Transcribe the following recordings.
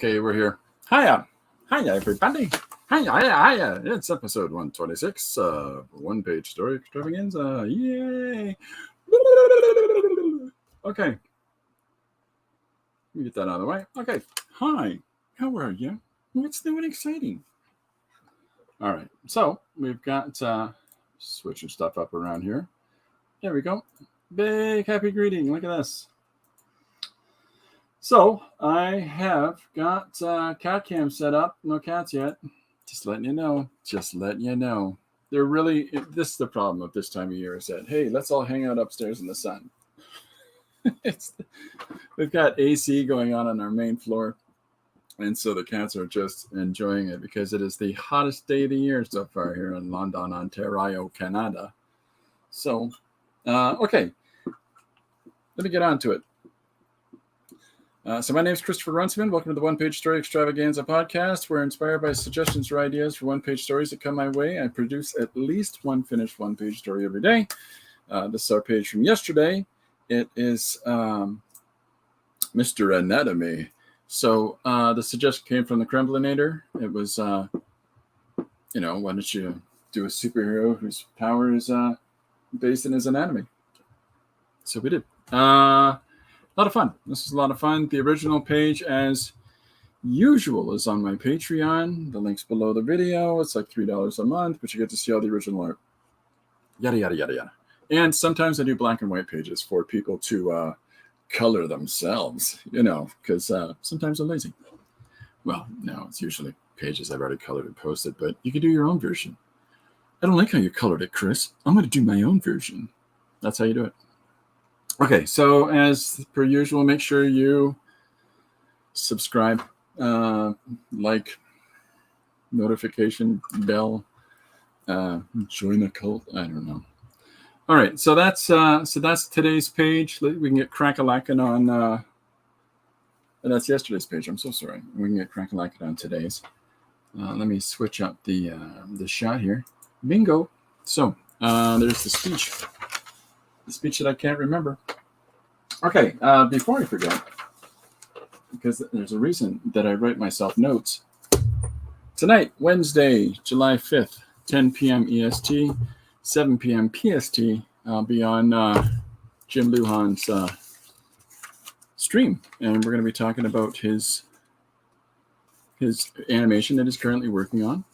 Okay, we're here. Hiya. Hiya, everybody. Hiya, hiya, hiya. It's episode 126 of One Page Story Extravaganza. Yay. Okay. Let me get that out of the way. Okay. Hi. How are you? What's new and exciting? All right. So we've got switching stuff up around here. There we go. Big happy greeting. Look at this. So I have got cat cam set up. No cats yet. Just letting you know. Just letting you know. They're really, this is the problem of this time of year is that, hey, let's all hang out upstairs in the sun. We've got AC going on our main floor. And so the cats are just enjoying it because it is the hottest day of the year so far here in London, Ontario, Canada. So, okay. Let me get on to it. So my name is Christopher Runciman. Welcome to the One Page Story Extravaganza podcast. We're inspired by suggestions or ideas for one-page stories that come my way. I produce at least one finished one-page story every day. This is our page from yesterday. It is Mr. Anatomy. So the suggestion came from the Kremlinator. It was, why don't you do a superhero whose power is based in his anatomy? So we did. A lot of fun. This is a lot of fun. The original page, as usual, is on my Patreon. The link's below the video. It's like $3 a month, but you get to see all the original art. Yada, yada, yada, yada. And sometimes I do black and white pages for people to color themselves, because sometimes I'm lazy. Well, no, it's usually pages I've already colored and posted, but you can do your own version. I don't like how you colored it, Chris. I'm going to do my own version. That's how you do it. Okay, so as per usual, make sure you subscribe, like, notification bell, join the cult. I don't know. All right, so that's today's page. We can get crack-a-lackin' on. That's yesterday's page. I'm so sorry. We can get crack-a-lackin' on today's. Let me switch up the shot here. Bingo. So there's the speech. The speech that I can't remember. Okay, before I forget, because there's a reason that I write myself notes. Tonight, Wednesday, July 5th, 10 p.m. EST, 7 p.m. PST, I'll be on Jim Luhan's stream, and we're going to be talking about his animation that he's currently working on.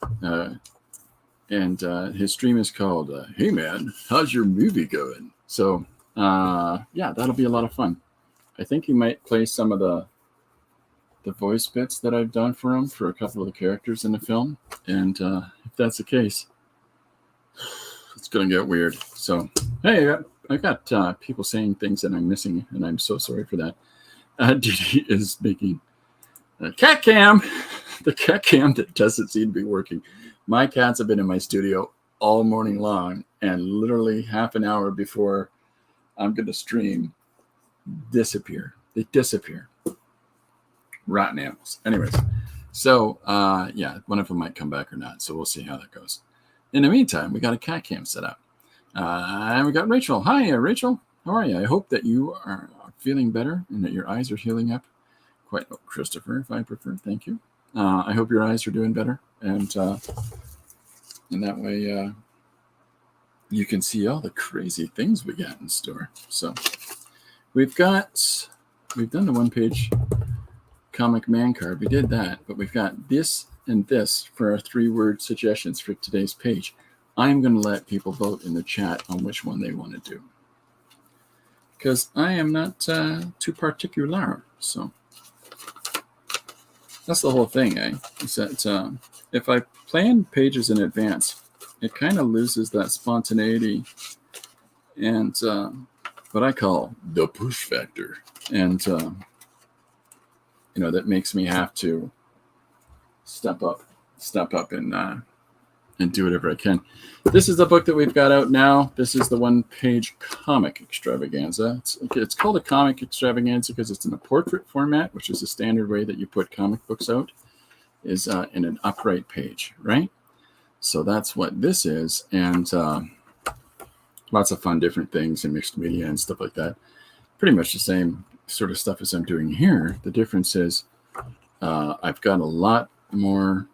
And his stream is called Hey Man, How's Your Movie Going? So that'll be a lot of fun. I think he might play some of the voice bits that I've done for him for a couple of the characters in the film. And if that's the case, it's going to get weird. So, hey, I got people saying things that I'm missing, and I'm so sorry for that. Didi is making a cat cam. The cat cam that doesn't seem to be working. My cats have been in my studio all morning long, and literally half an hour before I'm going to stream, disappear. They disappear. Rotten animals. Anyways, so, one of them might come back or not, so we'll see how that goes. In the meantime, we got a cat cam set up. And we got Rachel. Hi, Rachel. How are you? I hope that you are feeling better and that your eyes are healing up. Quite Christopher, if I prefer. Thank you. I hope your eyes are doing better. And that way you can see all the crazy things we got in store. So we've done the one-page comic man card. We did that, but we've got this and this for our 3-word suggestions for today's page. I'm going to let people vote in the chat on which one they want to do, because I am not too particular. So that's the whole thing, is that if I plan pages in advance, it kind of loses that spontaneity and what I call the push factor. And, that makes me have to step up and do whatever I can. This is the book that we've got out now. This is the one-page comic extravaganza. It's called a comic extravaganza because it's in a portrait format, which is the standard way that you put comic books out, is in an upright page, right? So that's what this is, and lots of fun different things and mixed media and stuff like that. Pretty much the same sort of stuff as I'm doing here. The difference is I've got a lot more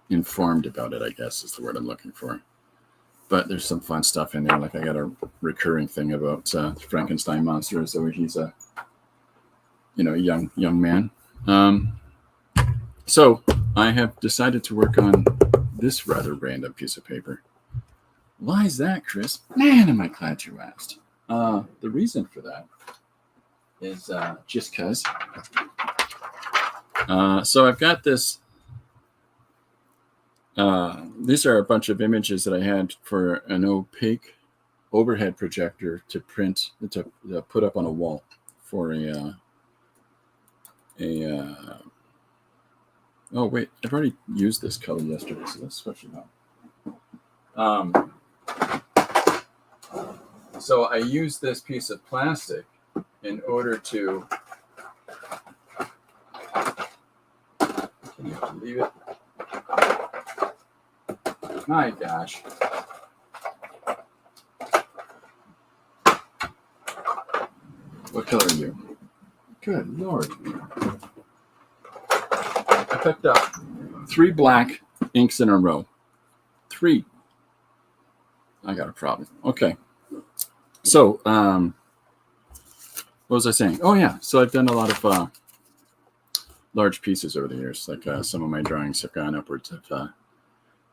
informed about it, I guess is the word I'm looking for. But there's some fun stuff in there. Like I got a recurring thing about Frankenstein monster. So he's a, young man. So I have decided to work on this rather random piece of paper. Why is that, Chris? Man, am I glad you asked. The reason for that is just because. So I've got this. These are a bunch of images that I had for an opaque overhead projector to print, to put up on a wall for oh wait, I've already used this color yesterday, so let's switch it up. So I used this piece of plastic in order to, can you believe it? My gosh. What color are you? Good Lord. I picked up 3 black inks in a row. 3. I got a problem. Okay. So, what was I saying? Oh, yeah. So I've done a lot of large pieces over the years. Like some of my drawings have gone upwards of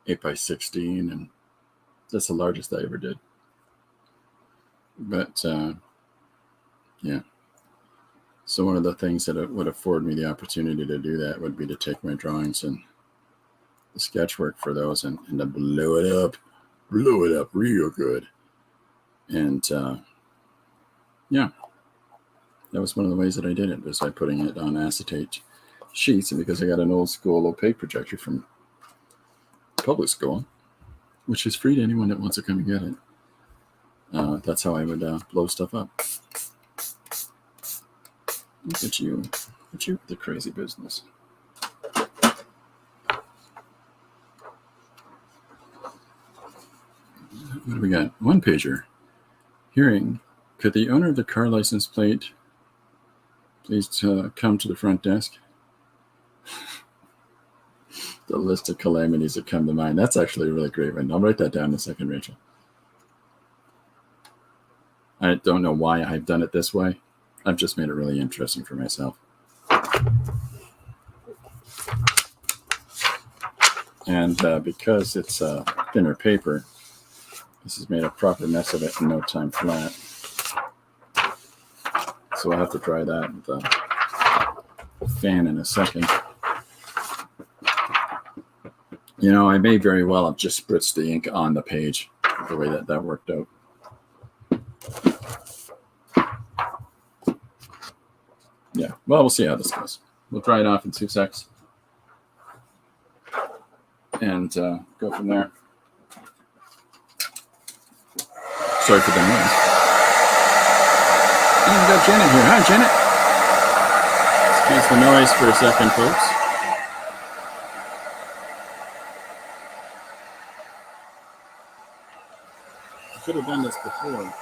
8 by 16, and that's the largest I ever did. But, yeah. So one of the things that would afford me the opportunity to do that would be to take my drawings and the sketch work for those and to blow it up real good. And yeah, that was one of the ways that I did it, was by putting it on acetate sheets. And because I got an old school opaque projector from public school, which is free to anyone that wants to come and get it, that's how I would blow stuff up. Look at you, the crazy business. What do we got? One pager. Hearing, could the owner of the car license plate please come to the front desk? The list of calamities that come to mind. That's actually a really great one. I'll write that down in a second, Rachel. I don't know why I've done it this way. I've just made it really interesting for myself. And because it's thinner paper, this has made a proper mess of it in no time flat. So I'll have to dry that with a fan in a second. I may very well have just spritzed the ink on the page, the way that worked out. Yeah, well, we'll see how this goes. We'll dry it off in 2 seconds and go from there. Sorry for the noise. And we got Janet here. Hi, Janet. Excuse the noise for a second, folks. I should have done this before.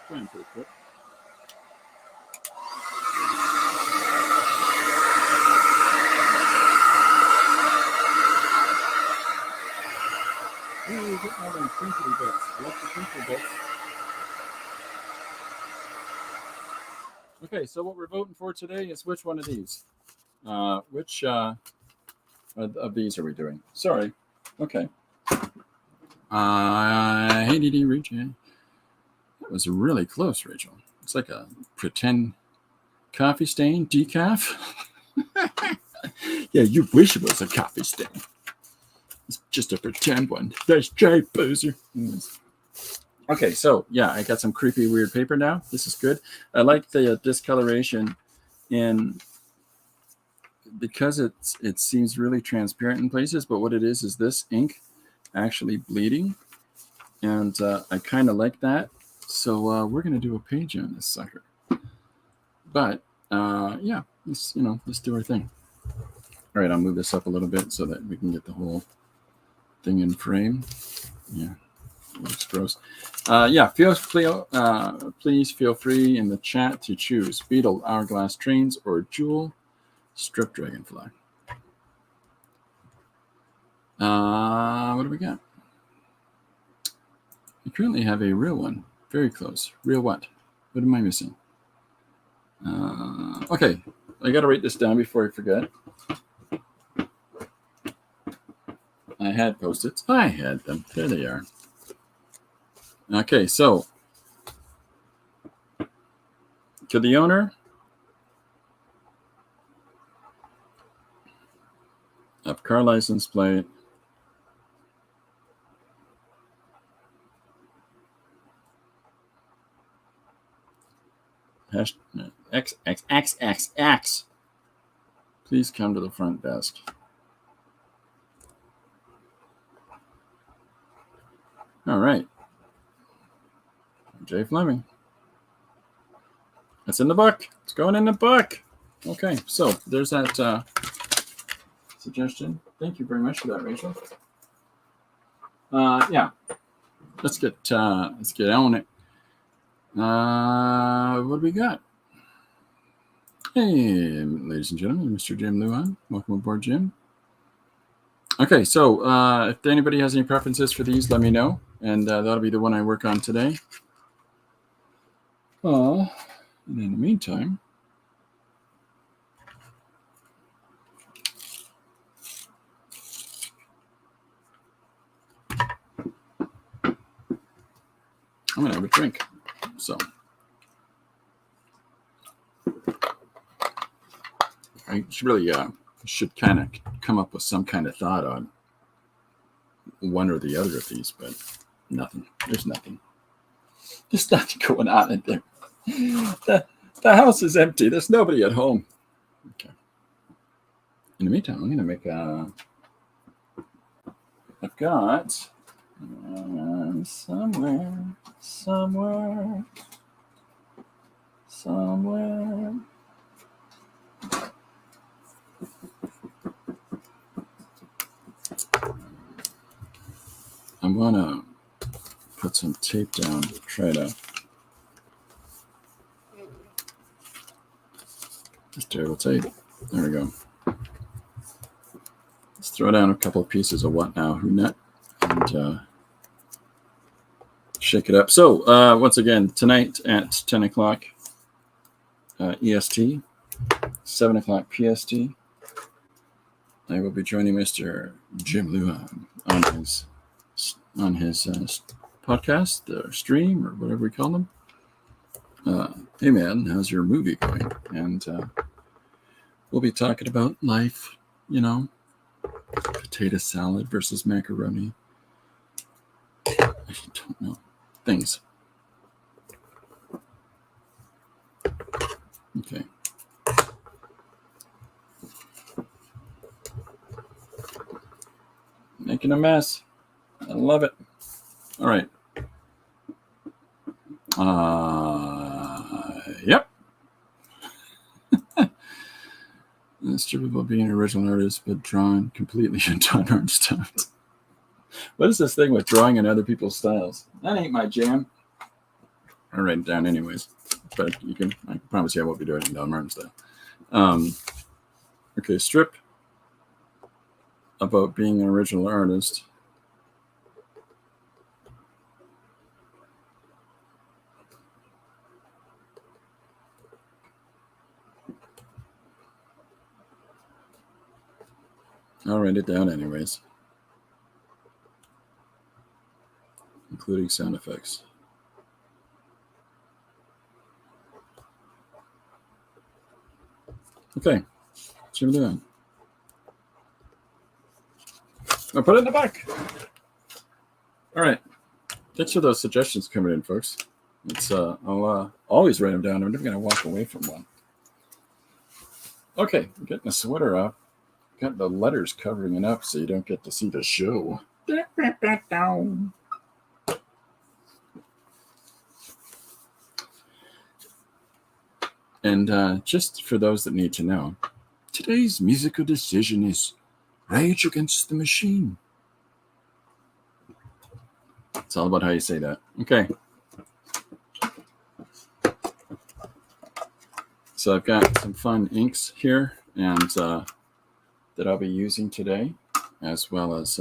Trying pretty quick. Ooh, get all them crinkly bits. Love the crinkly bits. Okay, so what we're voting for today is which one of these? Which of these are we doing? Sorry. Okay. Hey, Dee Rachel. That was really close, Rachel. It's like a pretend coffee stain decaf. Yeah, you wish it was a coffee stain. It's just a pretend one. That's Jay Boozer. Okay, so yeah, I got some creepy, weird paper now. This is good. I like the discoloration, and because it seems really transparent in places, but what it is this ink actually bleeding, and I kind of like that. So we're gonna do a page on this sucker. But yeah, let's do our thing. All right, I'll move this up a little bit so that we can get the whole thing in frame. Yeah, it looks gross. Please feel free in the chat to choose Beetle, Hourglass Trains, or Jewel, Strip Dragonfly. What do we got? We currently have a real one. Very close. Real what? What am I missing? Okay, I got to write this down before I forget. I had Post-its. I had them. There they are. Okay, so to the owner of car license plate XXXXX, please come to the front desk. All right. Jay Fleming. It's in the book. It's going in the book. Okay, so there's that suggestion. Thank you very much for that, Rachel. Yeah, let's get on it. What do we got? Hey, ladies and gentlemen, Mr. Jim Luan. Welcome aboard, Jim. Okay, so if anybody has any preferences for these, let me know, and that'll be the one I work on today. And in the meantime, I'm gonna have a drink. So I should kind of come up with some kind of thought on one or the other of these, but nothing. There's nothing. There's nothing going on in there. The house is empty. There's nobody at home. Okay. In the meantime, I'm gonna make I've got somewhere. I'm gonna put some tape down to try to. Just terrible tape. There we go. Let's throw down a couple of pieces of what now, who nut, and shake it up. So once again, tonight at 10 o'clock EST, 7 o'clock PST, I will be joining Mr. Jim Luan on his podcast, or stream, or whatever we call them. Hey man, how's your movie going? And we'll be talking about life, potato salad versus macaroni. I don't know. Things. Okay. Making a mess. I love it. All right. Yep. It's typical being an original artist, but drawn completely in Don Armstrong. What is this thing with drawing in other people's styles? That ain't my jam. I'll write it down anyways. But I can promise you I won't be doing it in Don Martin style. Okay, strip about being an original artist. I'll write it down anyways, including sound effects. Okay, Jim Luan. I'll put it in the back. All right. Thanks for those suggestions coming in, folks. I'll always write them down. I'm never going to walk away from one. Okay, I'm getting the sweater off. Got the letters covering it up so you don't get to see the show. And just for those that need to know, Today's musical decision is Rage Against the Machine. It's all about how you say that. Okay. So I've got some fun inks here and that I'll be using today, as well as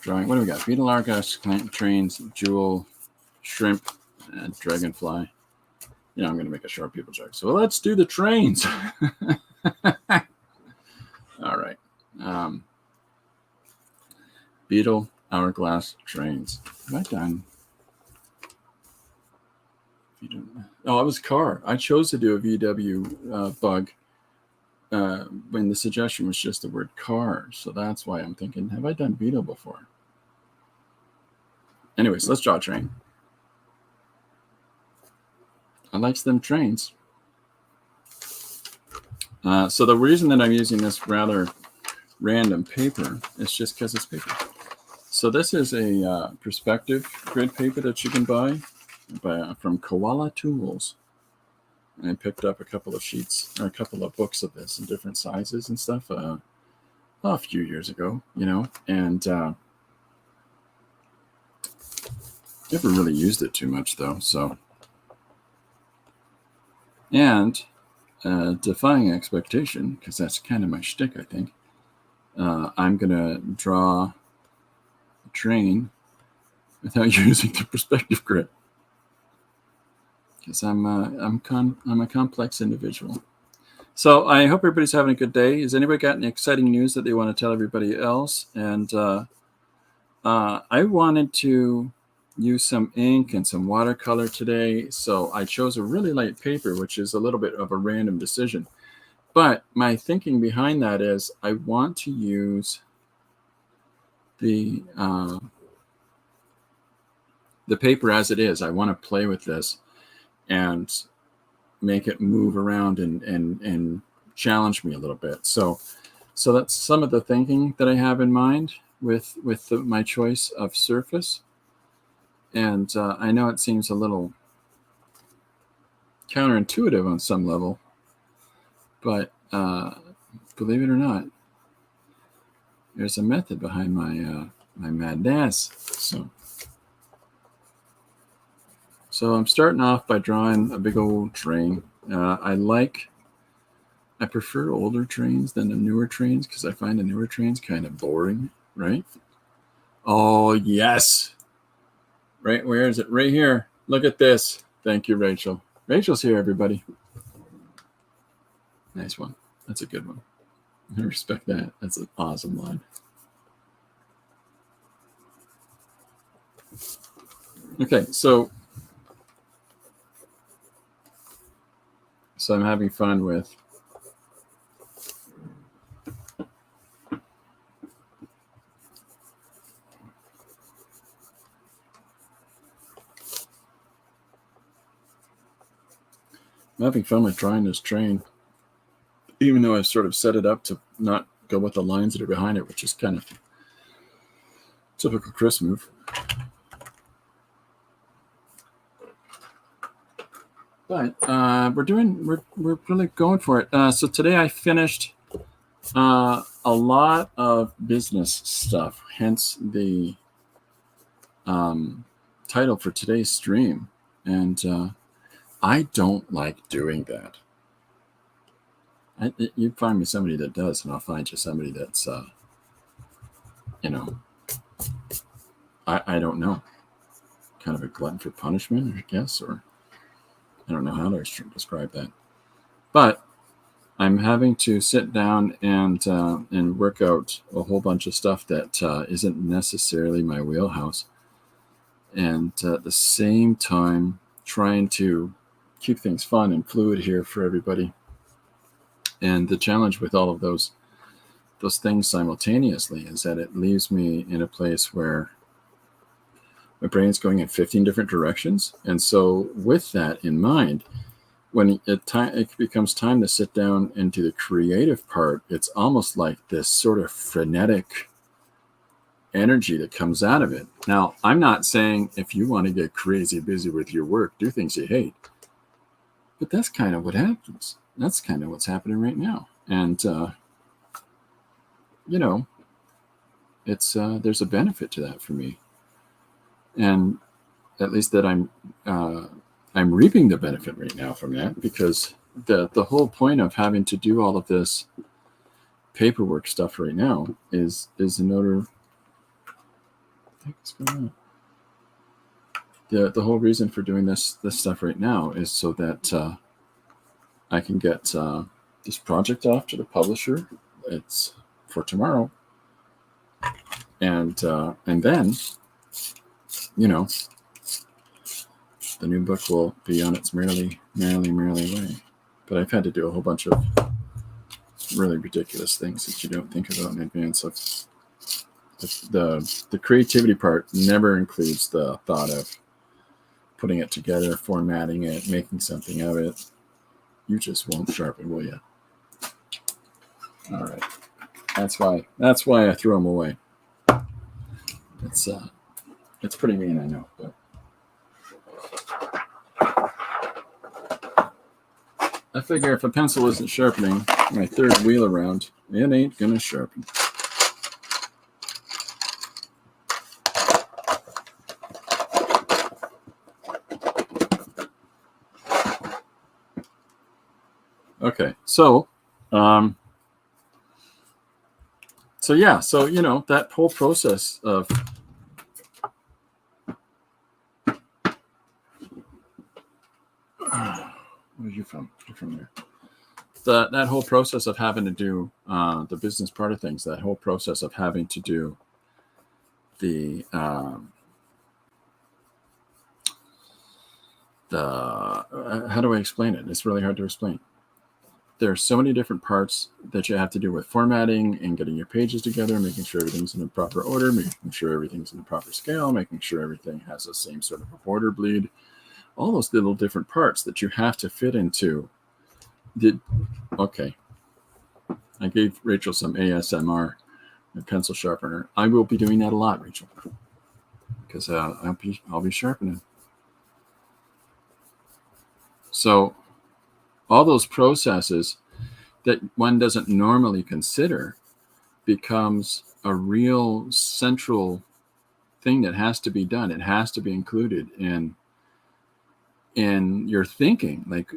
drawing. What do we got? Beetle, Argos, Trains, Jewel, Shrimp, and Dragonfly. I'm going to make a short people joke. So let's do the trains. All right. Beetle, Hourglass, Trains. Have I done? Oh, it was car. I chose to do a VW bug when the suggestion was just the word car. So that's why I'm thinking, have I done Beetle before? Anyways, let's draw a train. I like them trains. So the reason that I'm using this rather random paper is just because it's paper. So this is a perspective grid paper that you can buy from Koala Tools. And I picked up a couple of sheets, or a couple of books of this in different sizes and stuff a few years ago, and never really used it too much though. So, and defying expectation, because that's kind of my shtick, I think. I'm gonna draw a train without using the perspective grid, because I'm a complex individual. So I hope everybody's having a good day. Has anybody got any exciting news that they want to tell everybody else? And I wanted to use some ink and some watercolor today, so I chose a really light paper, which is a little bit of a random decision. But my thinking behind that is I want to use the paper as it is. I want to play with this and make it move around and challenge me a little bit. So that's some of the thinking that I have in mind with my choice of surface. And I know it seems a little counterintuitive on some level, but believe it or not, there's a method behind my madness. So I'm starting off by drawing a big old train. I prefer older trains than the newer trains, because I find the newer trains kind of boring, right? Oh, yes. Right, where is it? Right here. Look at this. Thank you, Rachel. Rachel's here, everybody. Nice one. That's a good one. I respect that. That's an awesome line. Okay, so I'm having fun with drawing this train, even though I've sort of set it up to not go with the lines that are behind it, which is kind of typical Chris move. But we're really going for it. So today I finished a lot of business stuff, hence the title for today's stream. And I don't like doing that. You find me somebody that does, and I'll find you somebody that's, I don't know, kind of a glutton for punishment, I guess, or I don't know how to describe that. But I'm having to sit down and work out a whole bunch of stuff that isn't necessarily my wheelhouse, and at the same time trying to keep things fun and fluid here for everybody. And the challenge with all of those things simultaneously is that it leaves me in a place where my brain's going in 15 different directions. And so with that in mind, when it becomes time to sit down and do the creative part, it's almost like this sort of frenetic energy that comes out of it. Now, I'm not saying if you want to get crazy busy with your work, do things you hate. But that's kind of what happens. That's kind of what's happening right now. And, you know, it's there's a benefit to that for me. And at least that I'm reaping the benefit right now from that, because the whole point of having to do all of this paperwork stuff right now is in order. What's going on? The whole reason for doing this stuff right now is so that I can get this project off to the publisher. It's for tomorrow, and then, you know, the new book will be on its merrily way. But I've had to do a whole bunch of really ridiculous things that you don't think about in advance of. The creativity part never includes the thought of putting it together, formatting it, making something of it. You just won't sharpen, will you? All right. That's why I threw them away. It's pretty mean, I know, but I figure if a pencil isn't sharpening my third wheel around, it ain't gonna sharpen. Okay, so yeah, so you know, that whole process of where are you from? You're from there. That whole process of having to do the business part of things, that whole process of having to do the how do I explain it? It's really hard to explain. There's so many different parts that you have to do with formatting and getting your pages together, making sure everything's in the proper order, making sure everything's in the proper scale, making sure everything has the same sort of a border bleed. All those little different parts that you have to fit into. Okay. I gave Rachel some ASMR, a pencil sharpener. I will be doing that a lot, Rachel, because I'll be sharpening. So all those processes that one doesn't normally consider becomes a real central thing that has to be done. It has to be included in your thinking, like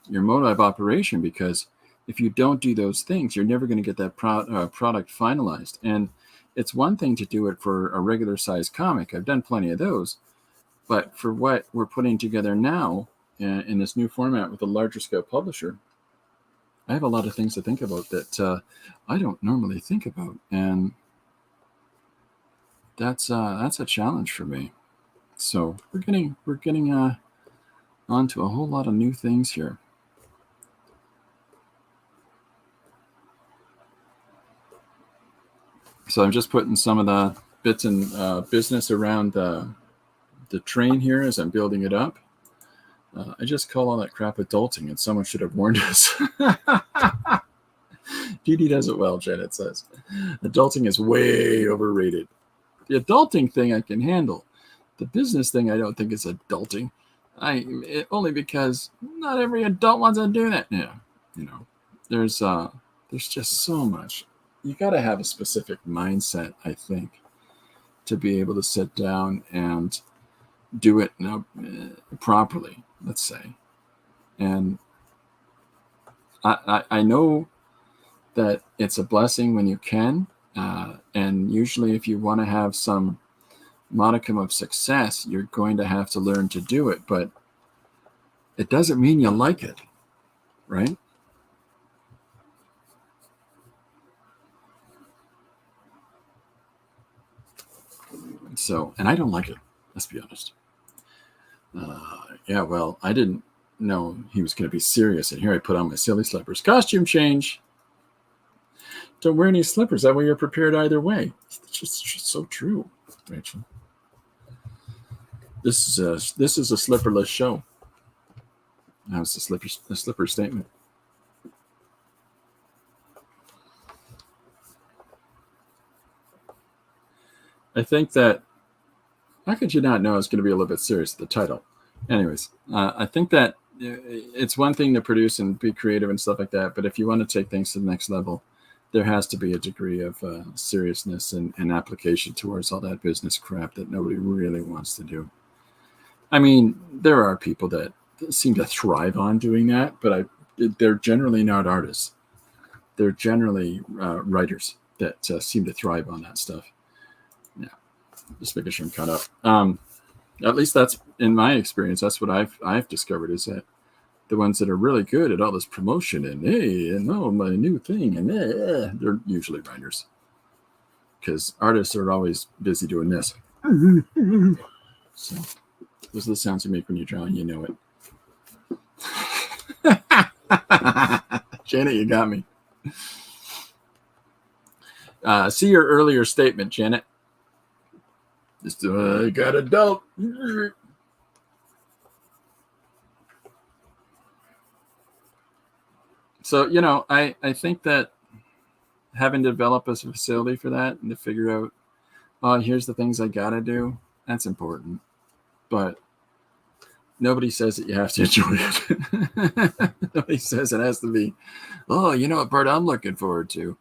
your mode of operation, because if you don't do those things, you're never going to get that product finalized. And it's one thing to do it for a regular size comic. I've done plenty of those. But for what we're putting together now in this new format with a larger scale publisher, I have a lot of things to think about that I don't normally think about. And that's a challenge for me. So we're getting onto a whole lot of new things here. So I'm just putting some of the bits and business around the train here as I'm building it up. I just call all that crap adulting, and someone should have warned us. Dee Dee does it well, Janet says. Adulting is way overrated. The adulting thing I can handle. The business thing I don't think is adulting. Only because not every adult wants to do that. Yeah, you know, there's just so much. You got to have a specific mindset, I think, to be able to sit down and do it properly, let's say. And I know that it's a blessing when you can. And usually if you want to have some modicum of success, you're going to have to learn to do it. But it doesn't mean you like it, right? So, and I don't like it, let's be honest. Yeah, well, I didn't know he was going to be serious. And here I put on my silly slippers. Costume change. Don't wear any slippers. That way you're prepared either way. It's just so true, Rachel. This is a slipperless show. That was a slipper statement. I think that, how could you not know it's going to be a little bit serious, the title? Anyways, I think that it's one thing to produce and be creative and stuff like that, but if you want to take things to the next level, there has to be a degree of seriousness and application towards all that business crap that nobody really wants to do. I mean, there are people that seem to thrive on doing that, but they're generally not artists. They're generally writers that seem to thrive on that stuff. Yeah, just making sure I'm caught up. At least that's in my experience. That's what I've discovered is that the ones that are really good at all this promotion and hey, and oh, my new thing, and they're usually writers, because artists are always busy doing this. So those are the sounds you make when you're drawing. You know it. Janet, you got me. See your earlier statement, Janet. Just got adult. So, I think that having to develop a facility for that and to figure out, oh, here's the things I got to do, that's important. But nobody says that you have to enjoy it. Nobody says it has to be, oh, you know what part I'm looking forward to?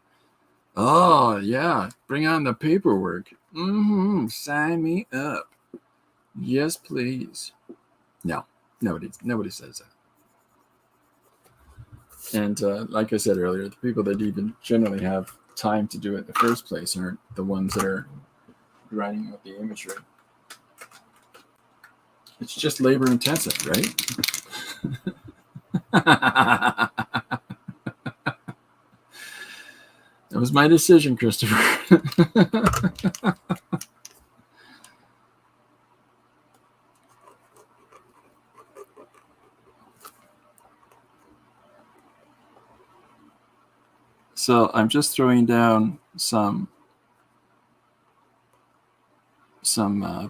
Oh, yeah, bring on the paperwork. Sign me up. Yes, please. No, nobody says that. And like I said earlier, the people that even generally have time to do it in the first place aren't the ones that are grinding out the imagery. It's just labor intensive, right? That was my decision, Christopher. So I'm just throwing down some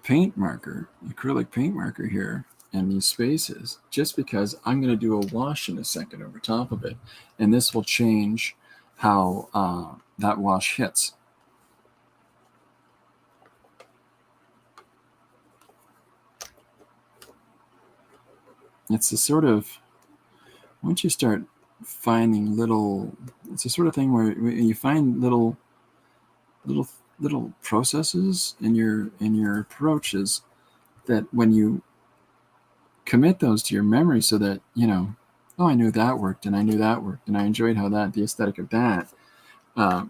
paint marker, acrylic paint marker here in these spaces, just because I'm going to do a wash in a second over top of it. And this will change how that wash hits. It's a sort of, once you start finding it's a sort of thing where you find little processes in your approaches that when you commit those to your memory, so that oh, I knew that worked and I knew that worked and I enjoyed the aesthetic of that,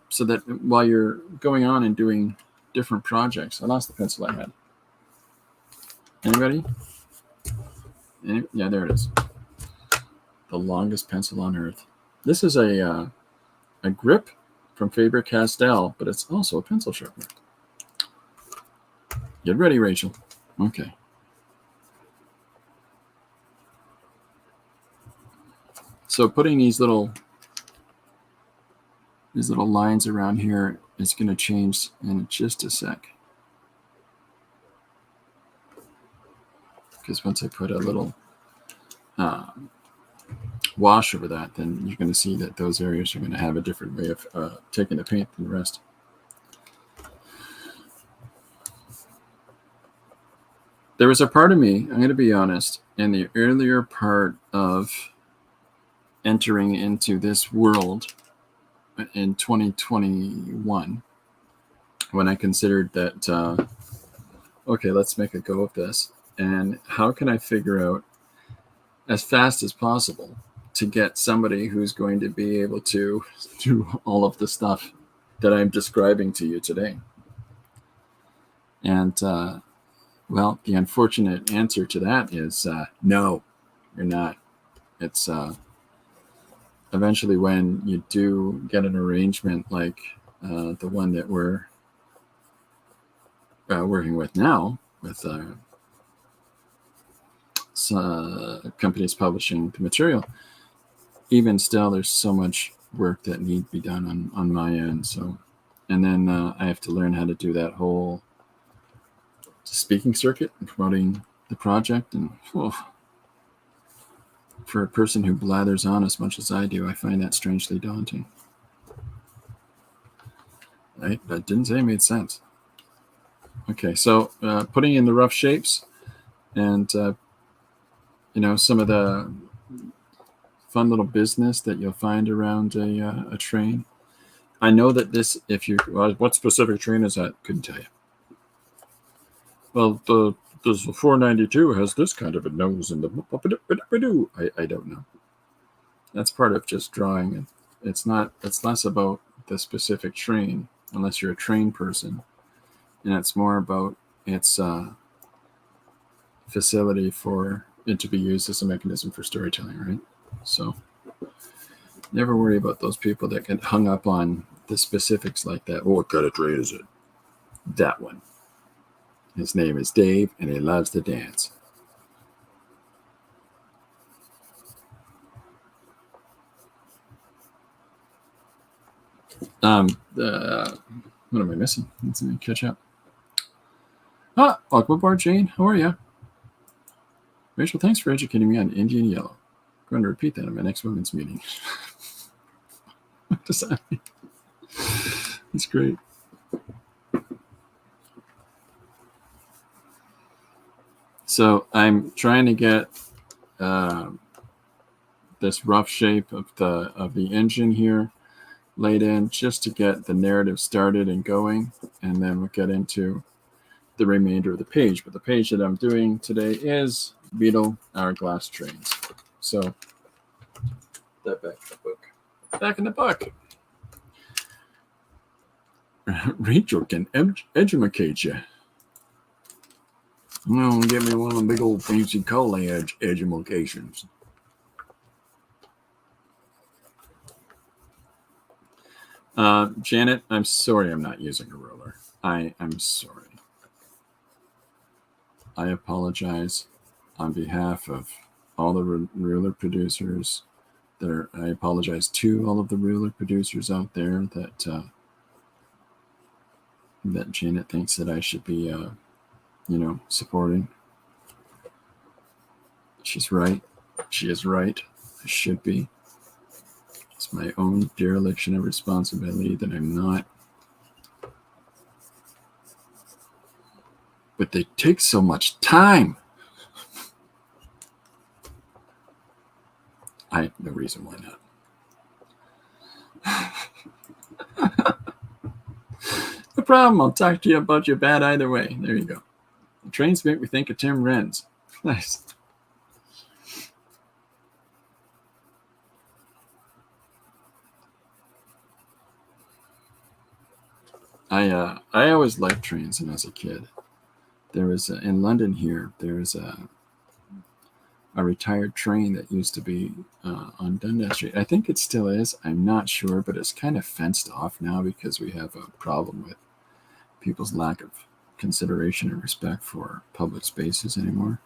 so that while you're going on and doing different projects. I lost the pencil I had. Anybody? Yeah, there it is. The longest pencil on earth. This is a grip from Faber-Castell, but it's also a pencil sharpener. Get ready, Rachel. Okay. So putting these little lines around here is going to change in just a sec. Because once I put a little wash over that, then you're going to see that those areas are going to have a different way of taking the paint than the rest. There was a part of me, I'm going to be honest, in the earlier part of entering into this world in 2021, when I considered that, okay, let's make a go of this. And how can I figure out as fast as possible to get somebody who's going to be able to do all of the stuff that I'm describing to you today? And, well, the unfortunate answer to that is no, you're not. It's eventually when you do get an arrangement like the one that we're working with now, with companies publishing the material, even still, there's so much work that needs to be done on my end. So, and then I have to learn how to do that whole speaking circuit and promoting the project. And for a person who blathers on as much as I do, I find that strangely daunting. Right? But didn't say it made sense. Okay, so putting in the rough shapes and some of the fun little business that you'll find around a train. I know that this, if you, what specific train is that? Couldn't tell you. Well, the 492 has this kind of a nose and the I don't know. That's part of just drawing it. It's less about the specific train, unless you're a train person, and it's more about its facility for it to be used as a mechanism for storytelling, right? So never worry about those people that get hung up on the specifics like that. Oh, what kind of train is it? That one. His name is Dave, and he loves to dance. What am I missing? Let's catch up. Welcome aboard, Jane. How are you? Rachel, thanks for educating me on Indian yellow. I'm going to repeat that in my next women's meeting. What does that mean? That's great. So I'm trying to get this rough shape of the engine here laid in, just to get the narrative started and going, and then we'll get into the remainder of the page. But the page that I'm doing today is Beetle Hourglass Trains. So that back in the book. Back in the book. Rachel can educate you. Well, give me one of them big old fancy college educations. Janet, I'm sorry I'm not using a ruler. I'm sorry. I apologize on behalf of all the ruler producers. I apologize to all of the ruler producers out there that Janet thinks that I should be, supporting. She's right. She is right. I should be. It's my own dereliction of responsibility that I'm not. But they take so much time. I have no reason why not. No problem. I'll talk to you about your bad either way. There you go. The trains make me think of Tim Renz. Nice. I always liked trains, and as a kid, there was in London here. There was a retired train that used to be on Dundas Street. I think it still is. I'm not sure, but it's kind of fenced off now because we have a problem with people's lack of consideration and respect for public spaces anymore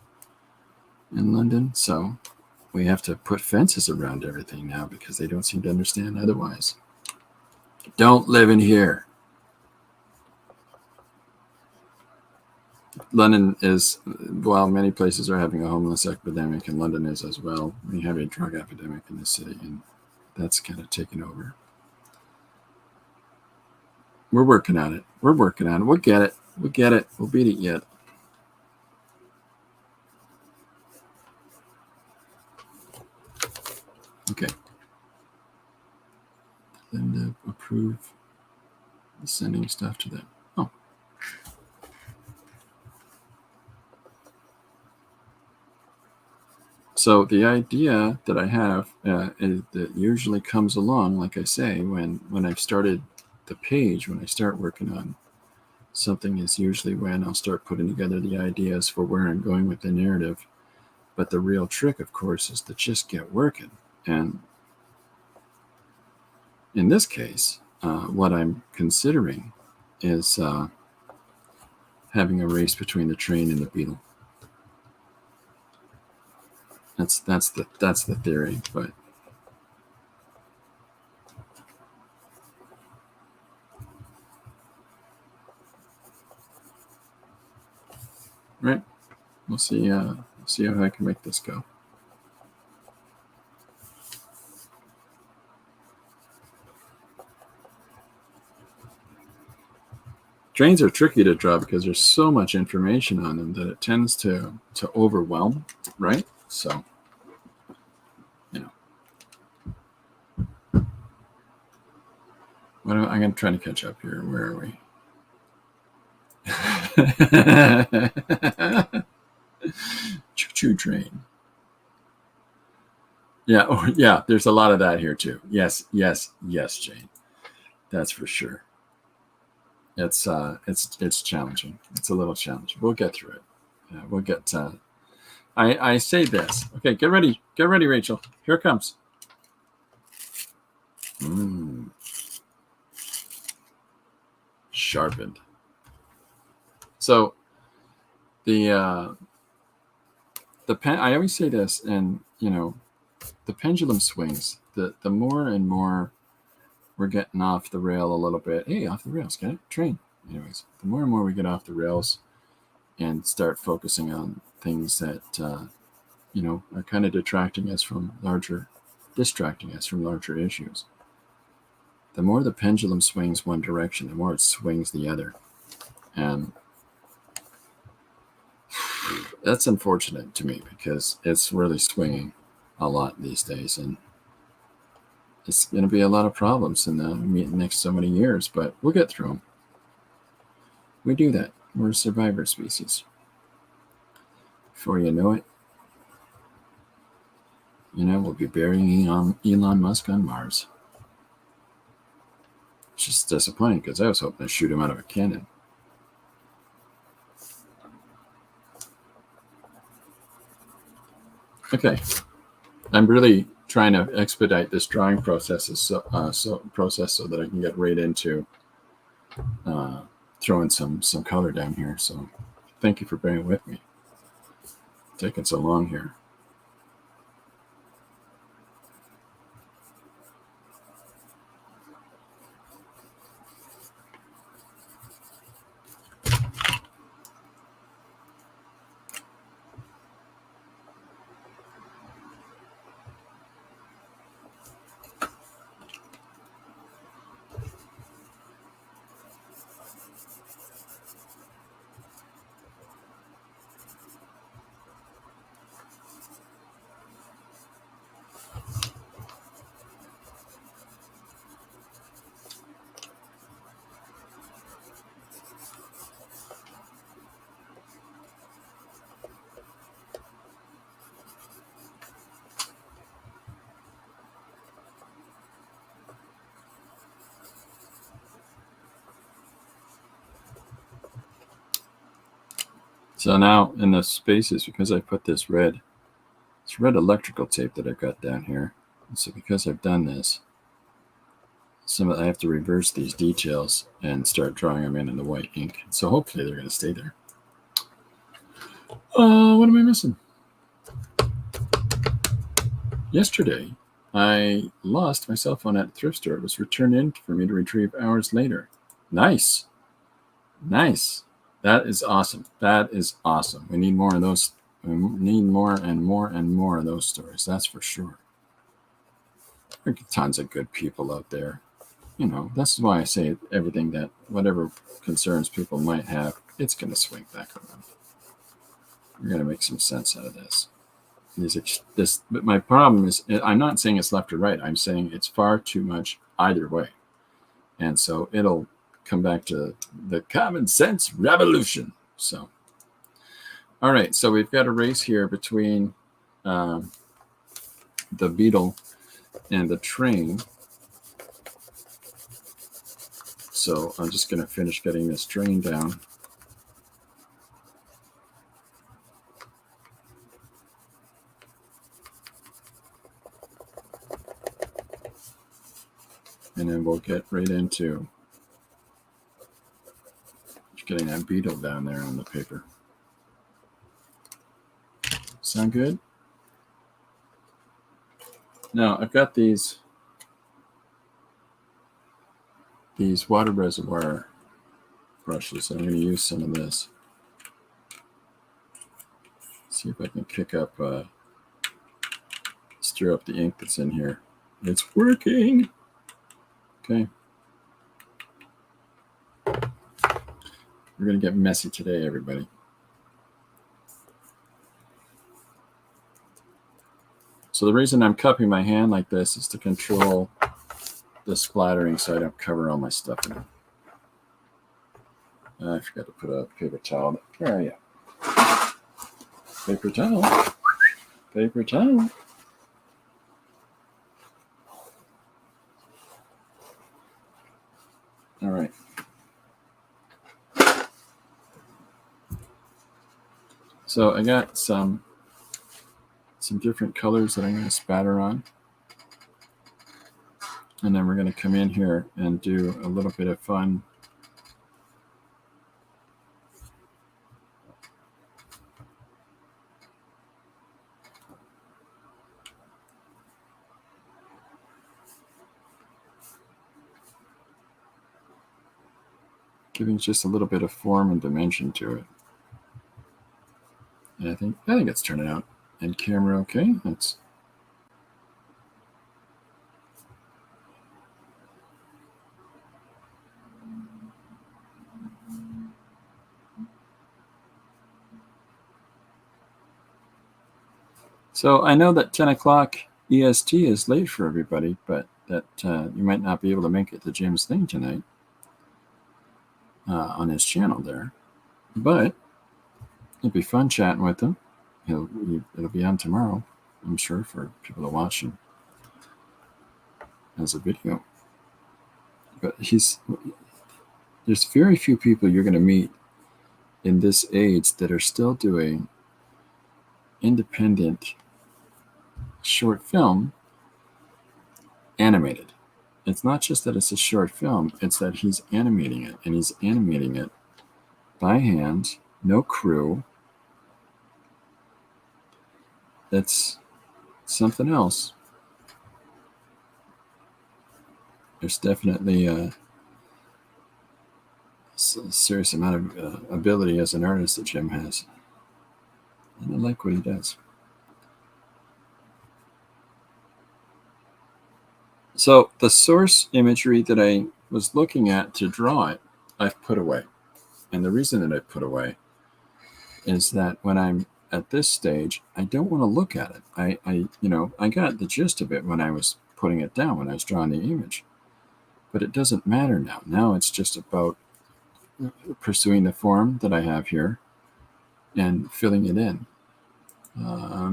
in London. So we have to put fences around everything now because they don't seem to understand otherwise. Don't live in here. London is, well, many places are having a homeless epidemic, and London is as well. We have a drug epidemic in the city, and that's kind of taken over. We're working on it. We'll get it. We'll beat it yet. Okay. Linda, approve sending stuff to them. Oh. So the idea that I have is that usually comes along, like I say, when I've started the page, when I start working on something, is usually when I'll start putting together the ideas for where I'm going with the narrative. But the real trick, of course, is to just get working. And in this case, what I'm considering is having a race between the train and the beetle. That's the theory, but right. We'll see how I can make this go. Trains are tricky to draw because there's so much information on them that it tends to overwhelm, right? So, I'm going to try to catch up here. Where are we? Choo-choo train. Yeah. Oh, yeah. There's a lot of that here too. Yes, Jane. That's for sure. It's challenging. It's a little challenging. We'll get through it. We'll get. I say this. Okay, get ready, Rachel. Here it comes. Sharpened. So the pen. I always say this, and the pendulum swings. The more and more we're getting off the rail a little bit. Hey, off the rails, get it? Train. Anyways, the more and more we get off the rails and start focusing on things that are kind of distracting us from larger issues. The more the pendulum swings one direction, the more it swings the other. And that's unfortunate to me because it's really swinging a lot these days. And it's going to be a lot of problems in the next so many years, but we'll get through them. We do that. We're a survivor species. Before you know it, we'll be burying Elon Musk on Mars. It's just disappointing because I was hoping to shoot him out of a cannon. Okay, I'm really trying to expedite this drawing process so that I can get right into throwing some color down here. So thank you for bearing with me. It's taking so long here. So now in the spaces, because I put this red electrical tape that I've got down here. And so because I've done this, I have to reverse these details and start drawing them in the white ink. So hopefully they're going to stay there. What am I missing? Yesterday, I lost my cell phone at a thrift store. It was returned in for me to retrieve hours later. Nice. That is awesome. We need more of those. We need more and more and more of those stories. That's for sure. There are tons of good people out there. That's why I say everything that whatever concerns people might have, it's going to swing back around. We're going to make some sense out of this. But my problem is, I'm not saying it's left or right. I'm saying it's far too much either way. And so it'll come back to the common sense revolution. So, all right. So we've got a race here between the beetle and the train. So I'm just going to finish getting this train down. And then we'll get right into getting that beetle down there on the paper. Sound good? Now I've got these water reservoir brushes. I'm going to use some of this. See if I can stir up the ink that's in here. It's working. Okay. We're going to get messy today, everybody. So the reason I'm cupping my hand like this is to control the splattering so I don't cover all my stuff in it. I forgot to put a paper towel. Where are you? Paper towel. Paper towel. All right. So I got some different colors that I'm going to spatter on. And then we're going to come in here and do a little bit of fun. Giving just a little bit of form and dimension to it. And I think it's turning out. And camera okay. That's so I know that 10 o'clock EST is late for everybody, but that you might not be able to make it to Jim's thing tonight on his channel there. But it'd be fun chatting with him. It'll be on tomorrow, I'm sure, for people to watch him as a video. But there's very few people you're going to meet in this age that are still doing independent short film animated. It's not just that it's a short film, it's that he's animating it, and he's animating it by hand, no crew. That's something else. There's definitely a serious amount of ability as an artist that Jim has. And I like what he does. So the source imagery that I was looking at to draw it, I've put away. And the reason that I put away is that when I'm at this stage, I don't want to look at it. I got the gist of it when I was putting it down, when I was drawing the image. But it doesn't matter now. Now it's just about pursuing the form that I have here and filling it in.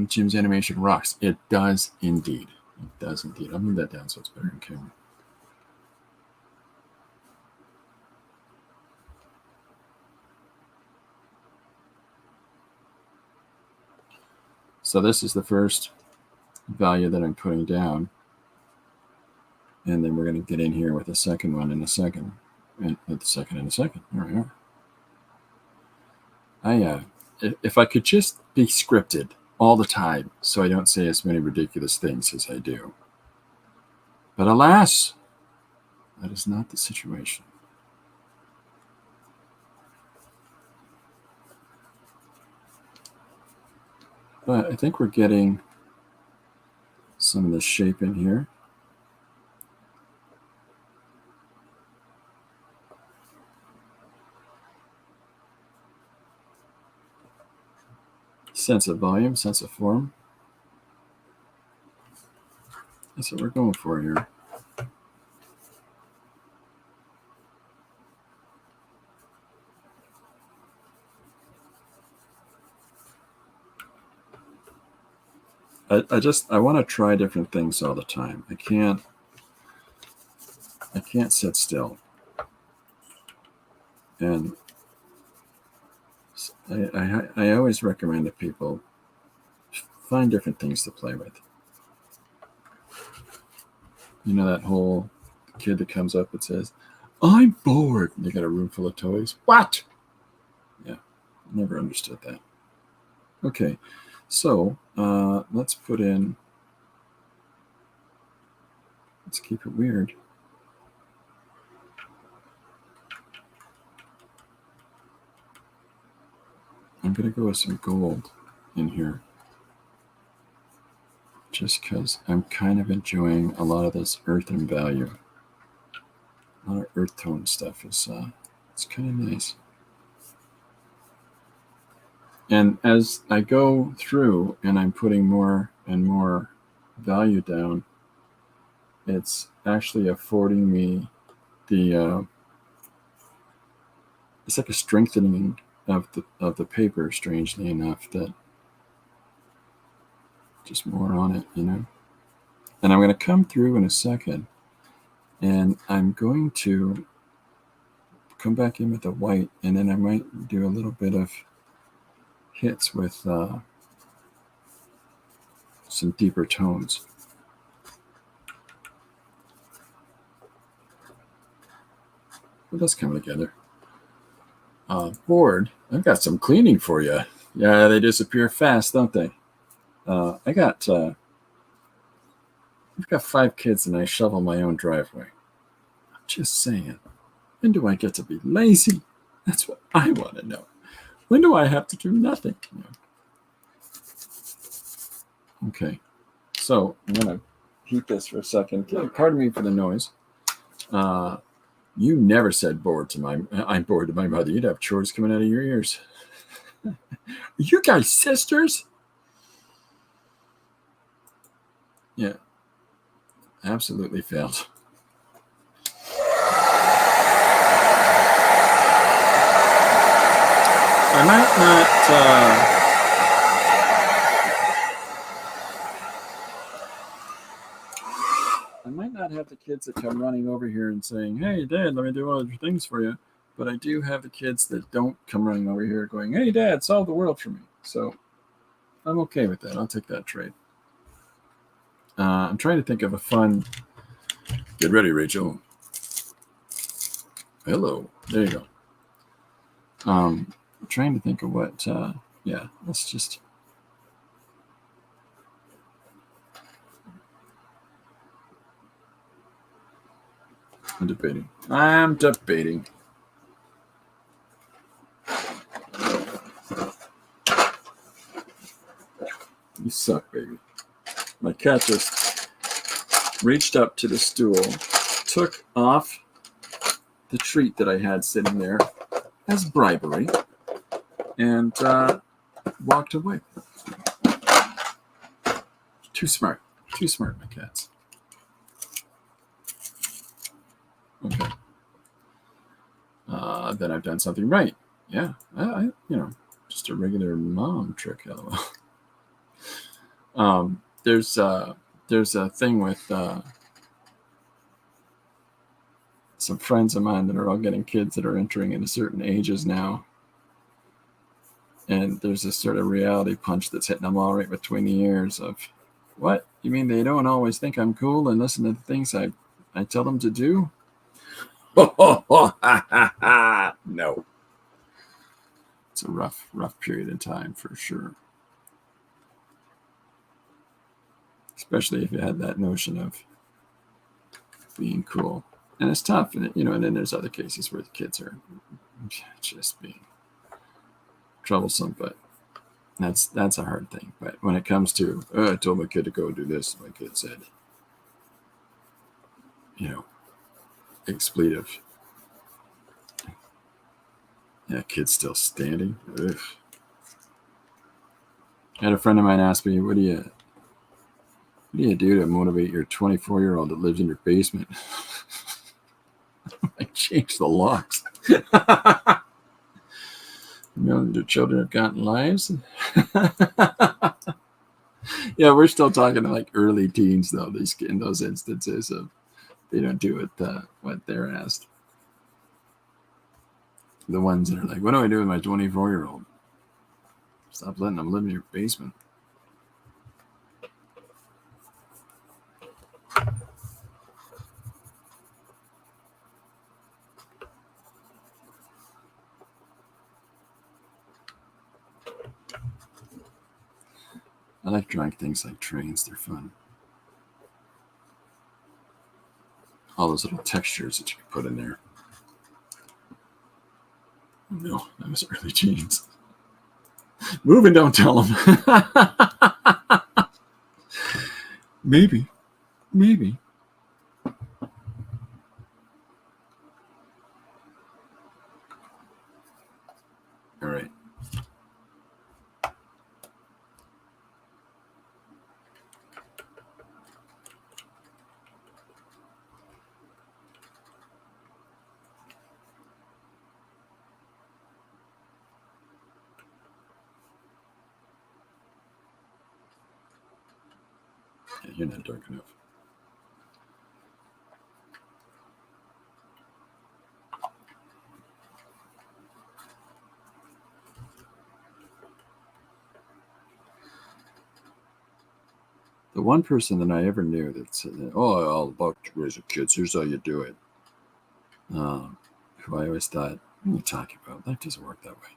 Jim's animation rocks. It does indeed. It does indeed. I'll move that down so it's better in camera. So this is the first value that I'm putting down. And then we're going to get in here with a second one in a second. And with the second in a second. There we are. If I could just be scripted all the time so I don't say as many ridiculous things as I do. But alas, that is not the situation. But I think we're getting some of the shape in here. Sense of volume, sense of form. That's what we're going for here. I want to try different things all the time. I can't sit still. And I always recommend that people find different things to play with. You know that whole kid that comes up and says, "I'm bored." And they got a room full of toys. What? Yeah, never understood that. Okay, so let's put in, let's keep it weird. I'm going to go with some gold in here. Just because I'm kind of enjoying a lot of this earth and value. A lot of earth tone stuff is it's kind of nice. And as I go through and I'm putting more and more value down, it's actually affording me the it's like a strengthening of the paper, strangely enough, that just more on it, And I'm going to come through in a second, and I'm going to come back in with the white, and then I might do a little bit of hits with some deeper tones. But that's coming together. Board, I've got some cleaning for you. Yeah, they disappear fast, don't they? I've got 5 kids, and I shovel my own driveway. I'm just saying. When do I get to be lazy? That's what I want to know. When do I have to do nothing? Okay, so I'm going to heat this for a second. Pardon me for the noise. You never said I'm bored to my mother. You'd have chores coming out of your ears. You guys sisters? Yeah, absolutely failed. I might not have the kids that come running over here and saying, "Hey, Dad, let me do all of your things for you." But I do have the kids that don't come running over here going, "Hey, Dad, solve the world for me." So I'm okay with that. I'll take that trade. I'm trying to think of a fun. Get ready, Rachel. Hello. There you go. I'm trying to think of what. Yeah, let's just. I'm debating. You suck, baby. My cat just reached up to the stool, took off the treat that I had sitting there as bribery, and walked away. Too smart, my cats. Okay. Then I've done something right. Yeah, I just a regular mom trick, lol. There's a thing with some friends of mine that are all getting kids that are entering into certain ages now. And there's this sort of reality punch that's hitting them all right between the ears of, what? You mean they don't always think I'm cool and listen to the things I tell them to do? No. It's a rough period in time for sure. Especially if you had that notion of being cool. And it's tough, and then there's other cases where the kids are just being troublesome, but that's a hard thing. But when it comes to, I told my kid to go do this, my kid said, expletive. Yeah, kid's still standing. Ugh. I had a friend of mine ask me, what do you do to motivate your 24-year-old that lives in your basement? I changed the locks. The children have gotten lives. Yeah, we're still talking like early teens, though. In those instances of they don't do what they're asked. The ones that are like, what do I do with my 24-year-old? Stop letting them live in your basement. I like drawing things like trains. They're fun. All those little textures that you can put in there. No, that was early teens. Move and don't tell them. Maybe. All right. Yeah, you're not dark enough. The one person that I ever knew that said, "Oh, all about raising kids. Here's how you do it." Who I always thought, "What are you talking about? Life doesn't work that way."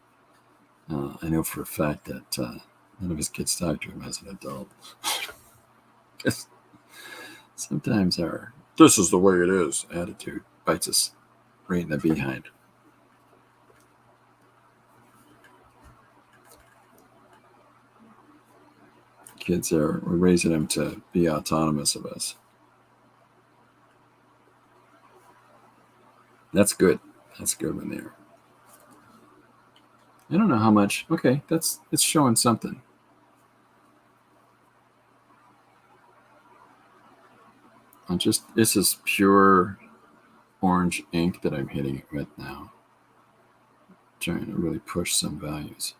I know for a fact that none of his kids talk to him as an adult. Because sometimes our "this is the way it is" attitude bites us right in the behind. Kids we're raising them to be autonomous of us. That's good. That's good when they are. I don't know how much. Okay, it's showing something. This is pure orange ink that I'm hitting it with now. Trying to really push some values.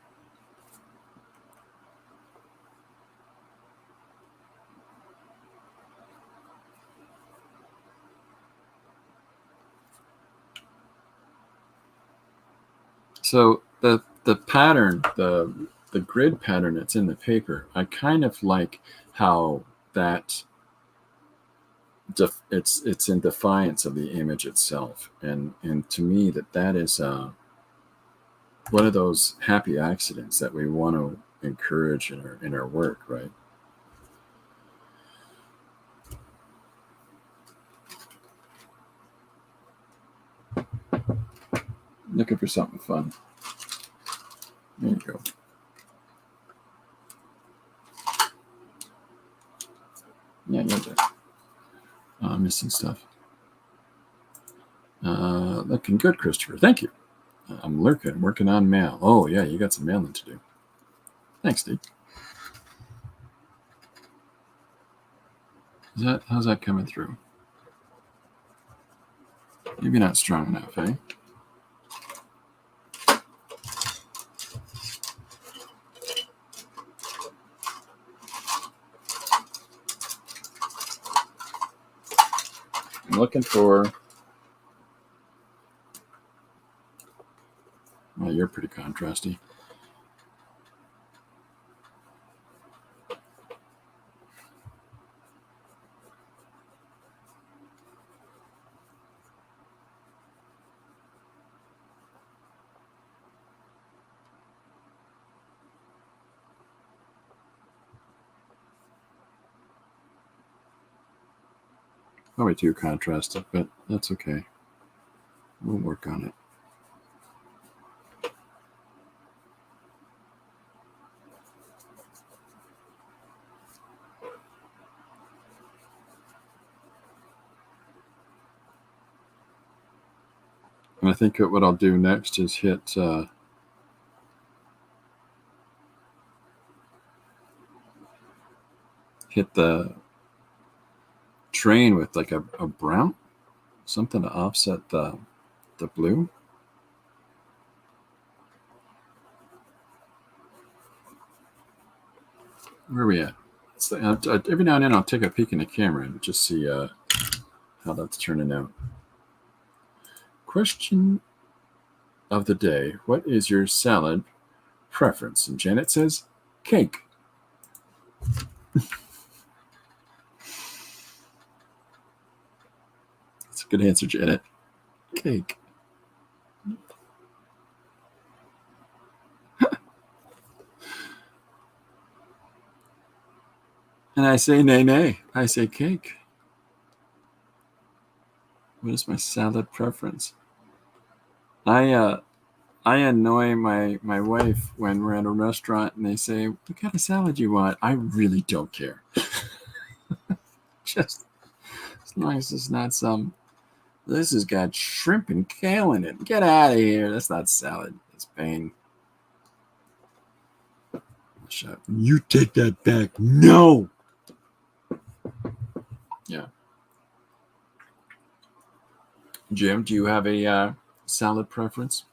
So the pattern, the grid pattern that's in the paper, I kind of like how that it's in defiance of the image itself, and to me that is one of those happy accidents that we want to encourage in our work, right? Looking for something fun. There you go. Yeah, you're there. Missing stuff. Looking good, Christopher. Thank you. I'm working on mail. Oh, yeah, you got some mailing to do. Thanks, Steve. How's that coming through? Maybe not strong enough, eh? I'm looking for... Well, you're pretty contrasty. Probably too contrasted, but that's okay. We'll work on it. And I think what I'll do next is hit the train with like a brown, something to offset the blue. Where are we at? Every now and then I'll take a peek in the camera and just see how that's turning out. Question of the day: what is your salad preference? And Janet says cake. That's a good answer, Janet. Cake. And I say nay, nay. I say cake. What is my salad preference? I annoy my wife when we're at a restaurant and they say, "What kind of salad you want?" I really don't care. Just as long as it's not some. This has got shrimp and kale in it. Get out of here. That's not salad. It's pain. Shut. You take that back. No. Yeah. Jim, do you have a salad preference?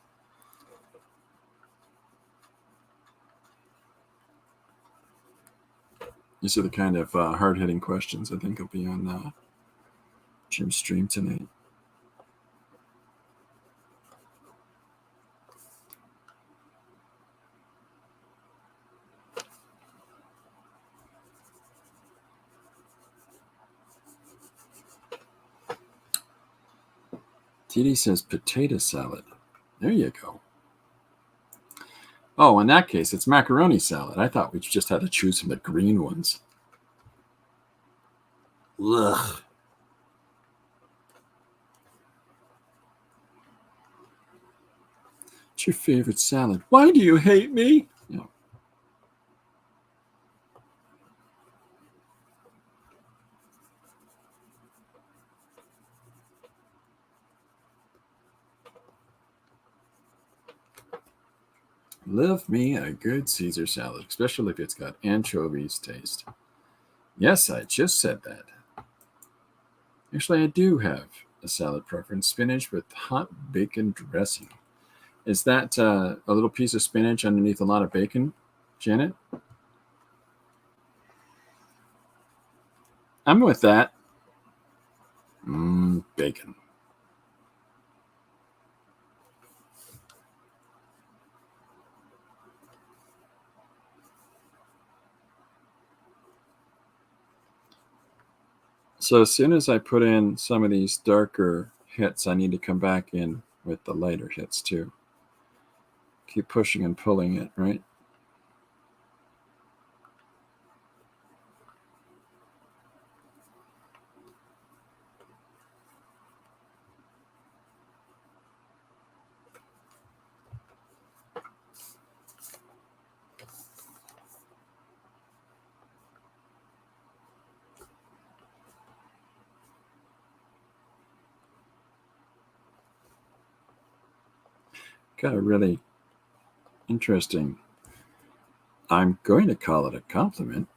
These are the kind of hard-hitting questions I think will be on Jim's stream tonight. TD says potato salad. There you go. Oh, in that case, it's macaroni salad. I thought we just had to choose from the green ones. Ugh. What's your favorite salad? Why do you hate me? No. Love me a good Caesar salad, especially if it's got anchovies taste. Yes, I just said that. Actually, I do have a salad preference: spinach with hot bacon dressing. Is that a little piece of spinach underneath a lot of bacon, Janet? I'm with that. Bacon. So as soon as I put in some of these darker hits, I need to come back in with the lighter hits too. Keep pushing and pulling it, right? Got a really interesting, I'm going to call it a compliment.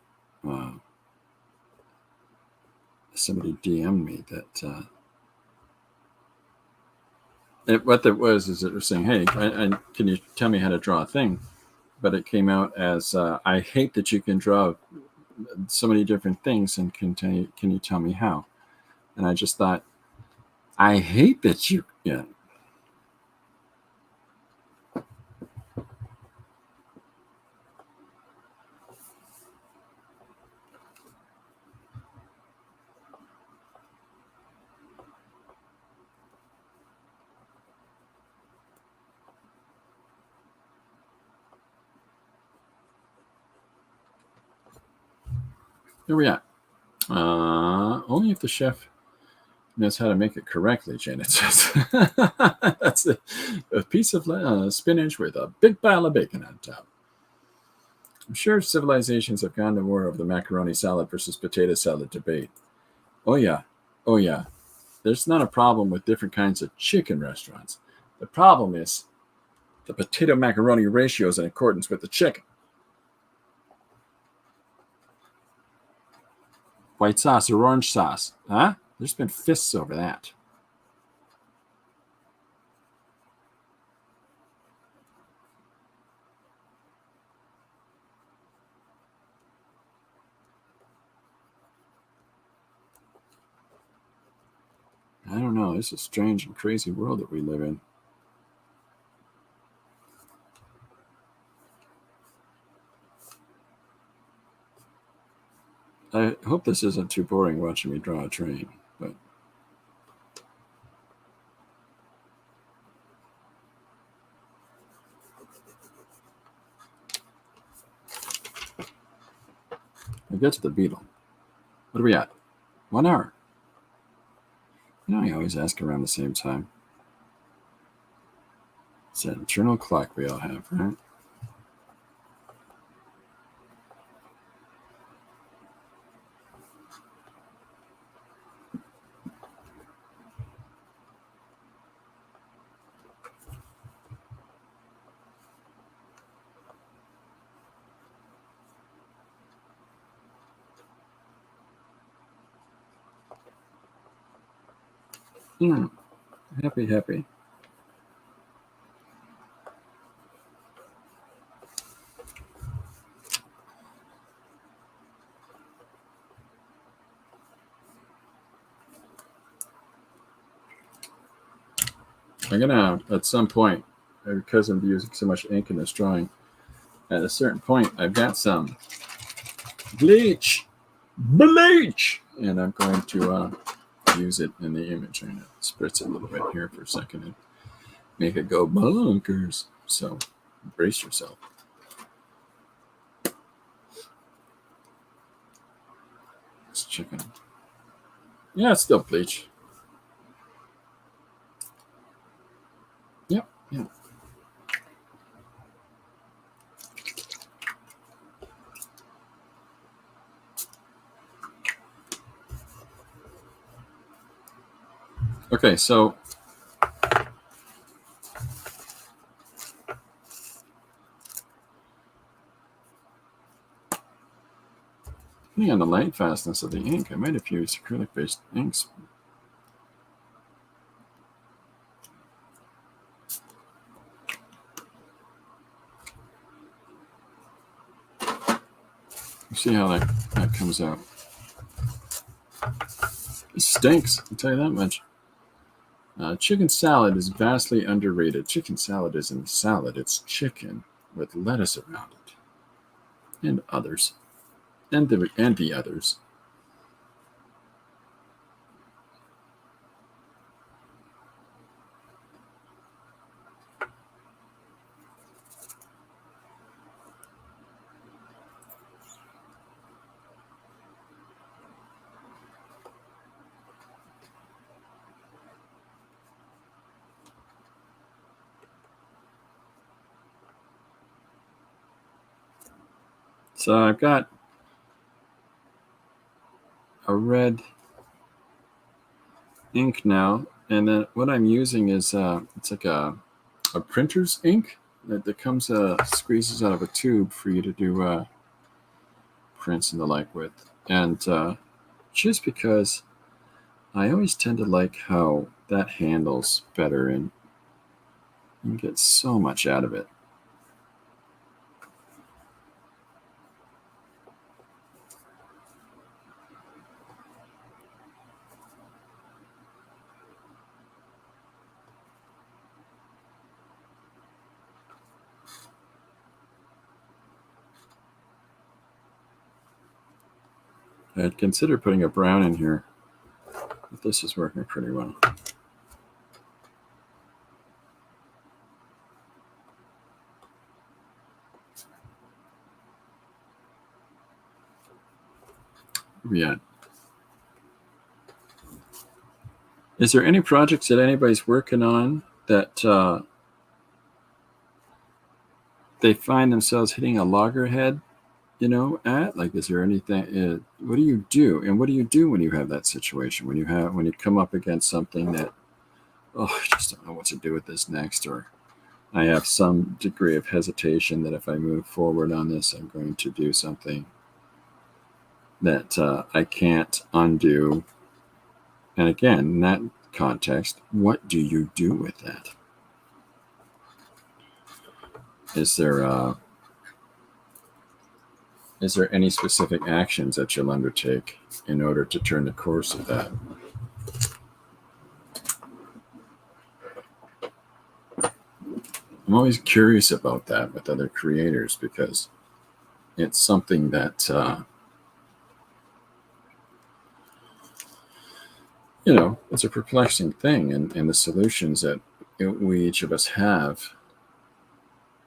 Somebody DM'd me that what that was is it was saying, hey, can you tell me how to draw a thing? But it came out as, I hate that you can draw so many different things, and can you tell me how? And I just thought, I hate that you, yeah. Here we are. Only if the chef knows how to make it correctly, Janet says. That's a piece of spinach with a big pile of bacon on top. I'm sure civilizations have gone to war over the macaroni salad versus potato salad debate. Oh, yeah. Oh, yeah. There's not a problem with different kinds of chicken restaurants. The problem is the potato macaroni ratio is in accordance with the chicken. White sauce or orange sauce? Huh? There's been fists over that. I don't know. It's a strange and crazy world that we live in. I hope this isn't too boring watching me draw a train, but I'll get to the beetle. What are we at? 1 hour. You know, I always ask around the same time. It's an internal clock we all have, right? Happy. I'm gonna, at some point, because I'm using so much ink in this drawing, at a certain point, I've got some bleach, and I'm going to use it in the image. I'm gonna spritz it a little bit here for a second and make it go bonkers. So, brace yourself. It's chicken. Yeah, it's still bleach. Yep. Yeah. Okay, so depending on the light fastness of the ink, I might have used acrylic-based inks. See how that comes out. It stinks, I'll tell you that much. Chicken salad is vastly underrated. Chicken salad isn't salad, it's chicken with lettuce around it. And others. And the others. So I've got a red ink now, and then what I'm using is it's like a printer's ink that comes squeezes out of a tube for you to do prints and the like with. And just because I always tend to like how that handles better, and you can get so much out of it. I'd consider putting a brown in here, but this is working pretty well. Yeah. Is there any projects that anybody's working on that they find themselves hitting a loggerhead, at? Like, is there anything? What do you do, and what do you do when you have that situation? When you come up against something that, oh, I just don't know what to do with this next, or I have some degree of hesitation that if I move forward on this, I'm going to do something that I can't undo. And again, in that context, what do you do with that? Is there any specific actions that you'll undertake in order to turn the course of that? I'm always curious about that with other creators, because it's something that it's a perplexing thing, and the solutions that we each of us have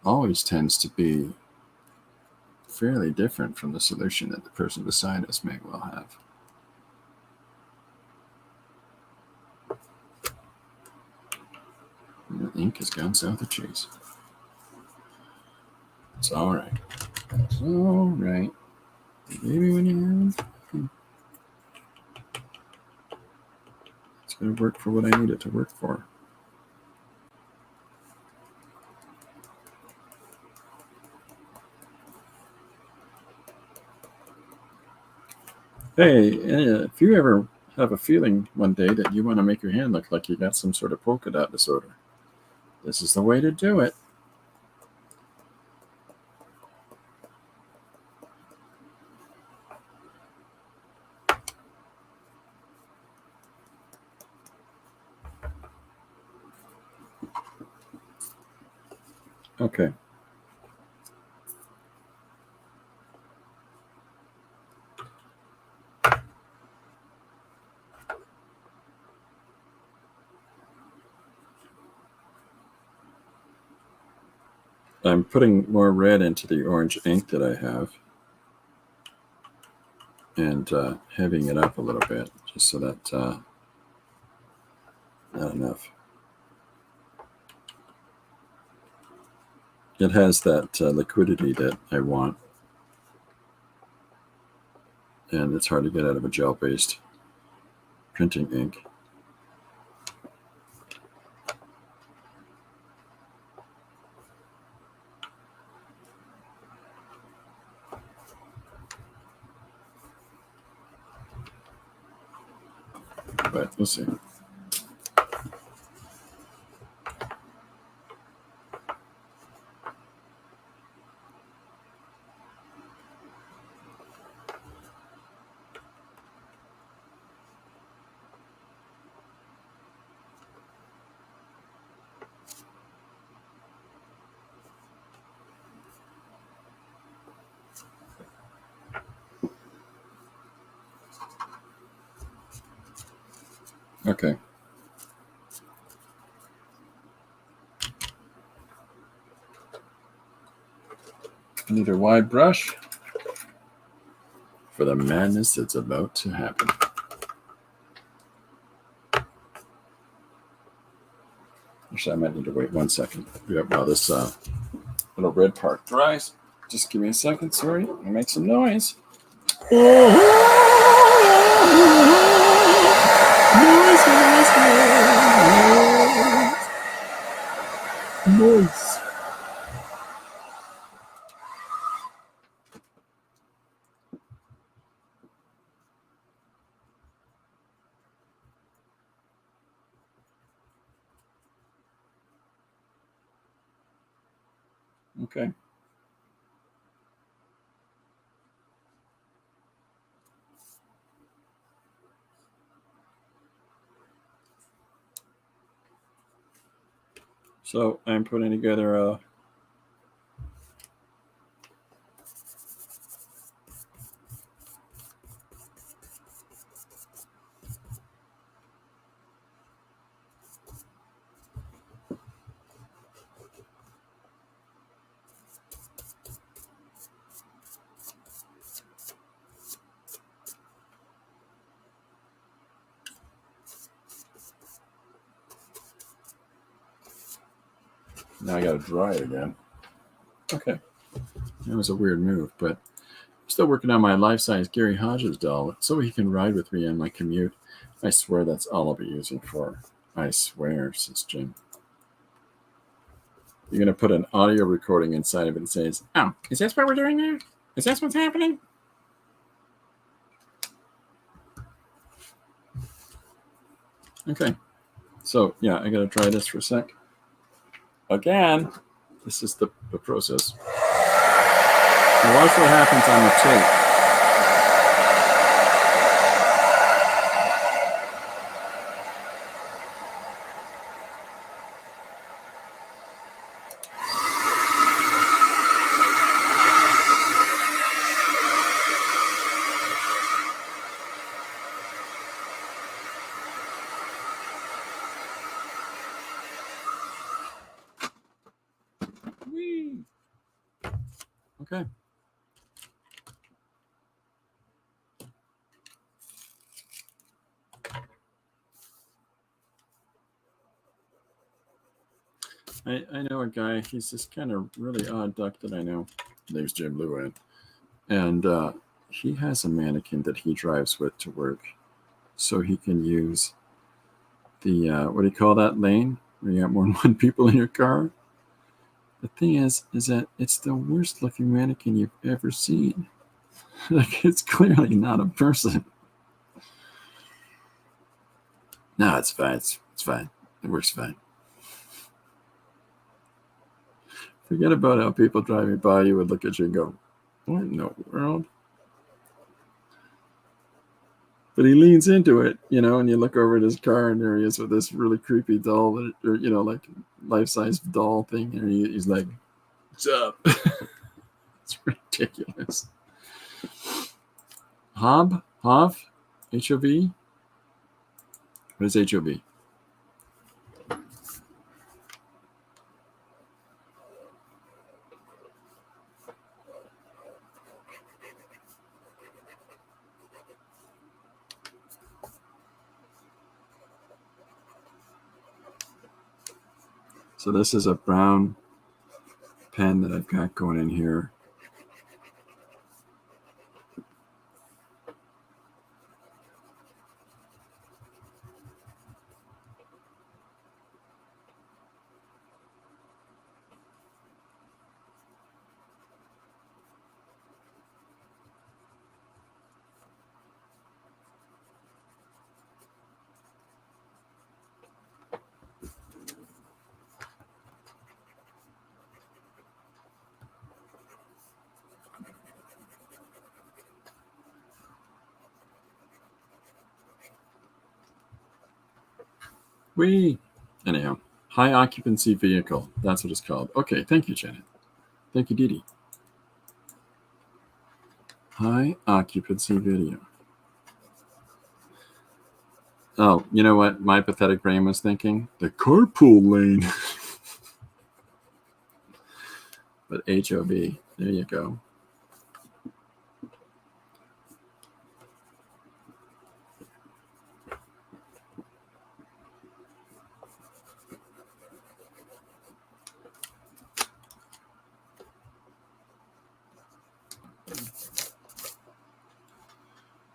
always tends to be fairly different from the solution that the person beside us may well have. The ink has gone south of cheese. It's all right. It's all right. Maybe when you have, it's going to work for what I need it to work for. Hey, if you ever have a feeling one day that you want to make your hand look like you got some sort of polka dot disorder, this is the way to do it. Okay. I'm putting more red into the orange ink that I have and heavying it up a little bit just so that not enough. It has that liquidity that I want, and it's hard to get out of a gel-based printing ink. But we'll see. Okay. I need a wide brush for the madness that's about to happen. Actually, I might need to wait 1 second while this little red part dries. Just give me a second, sorry. I'll make some noise. Noise. Okay. So I'm putting together a now I got to dry it again. Okay. That was a weird move, but I'm still working on my life-size Gary Hodges doll so he can ride with me on my commute. I swear that's all I'll be using for. I swear, says Jim. You're going to put an audio recording inside of it that says, "Oh, is this what we're doing now? Is this what's happening?" Okay. So, yeah, I got to try this for a sec. Again, this is the process. Now watch what happens on the tape. Whee! Okay. I know a guy, he's this kind of really odd duck that I know. His name's Jim Lewin. And he has a mannequin that he drives with to work so he can use the, what do you call that lane? Where you got more than one people in your car? The thing is that it's the worst looking mannequin you've ever seen. Like, it's clearly not a person. No, it's fine. It's fine. It works fine. Forget about how people driving by you would look at you and go, "What in the world?" But he leans into it, and you look over at his car, and there he is with this really creepy doll, or like life-size doll thing, and he's like, What's up? It's ridiculous. Hov? H-O-V? What is H-O-V? So this is a brown pen that I've got going in here. Anyhow, high occupancy vehicle. That's what it's called. Okay, thank you, Janet. Thank you, Dee Dee. High occupancy video. Oh, you know what my pathetic brain was thinking? The carpool lane. But H-O-V, there you go.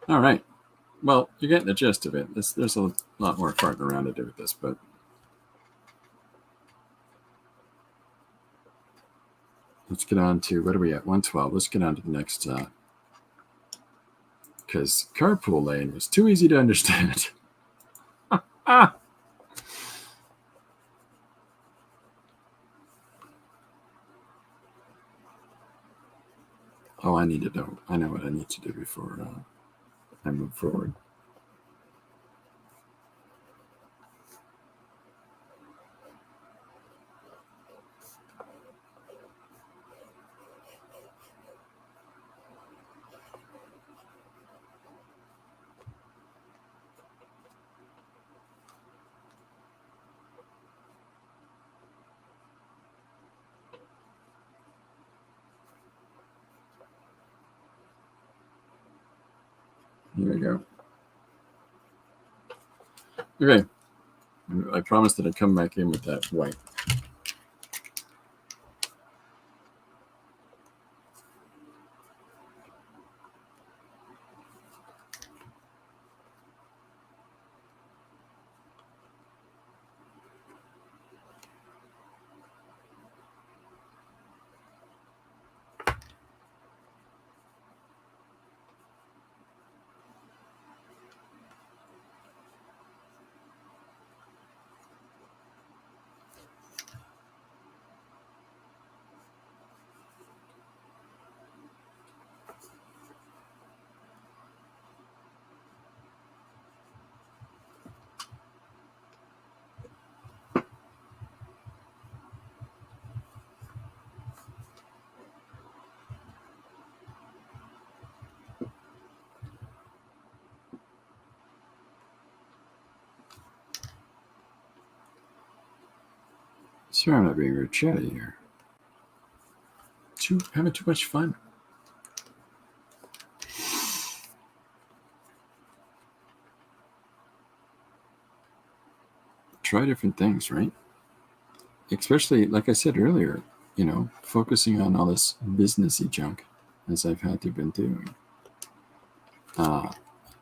All right. Well, you're getting the gist of it. There's a lot more farting around to do with this, but let's get on to, what are we at? 112. Let's get on to the next, because carpool lane was too easy to understand. Ah! Oh, I need to know. I know what I need to do before I move forward. Here we go. Okay. I promised that I'd come back in with that white. Sorry, I'm not being very chatty here. Having too much fun. Try different things, right? Especially, like I said earlier, focusing on all this businessy junk, as I've had to been doing.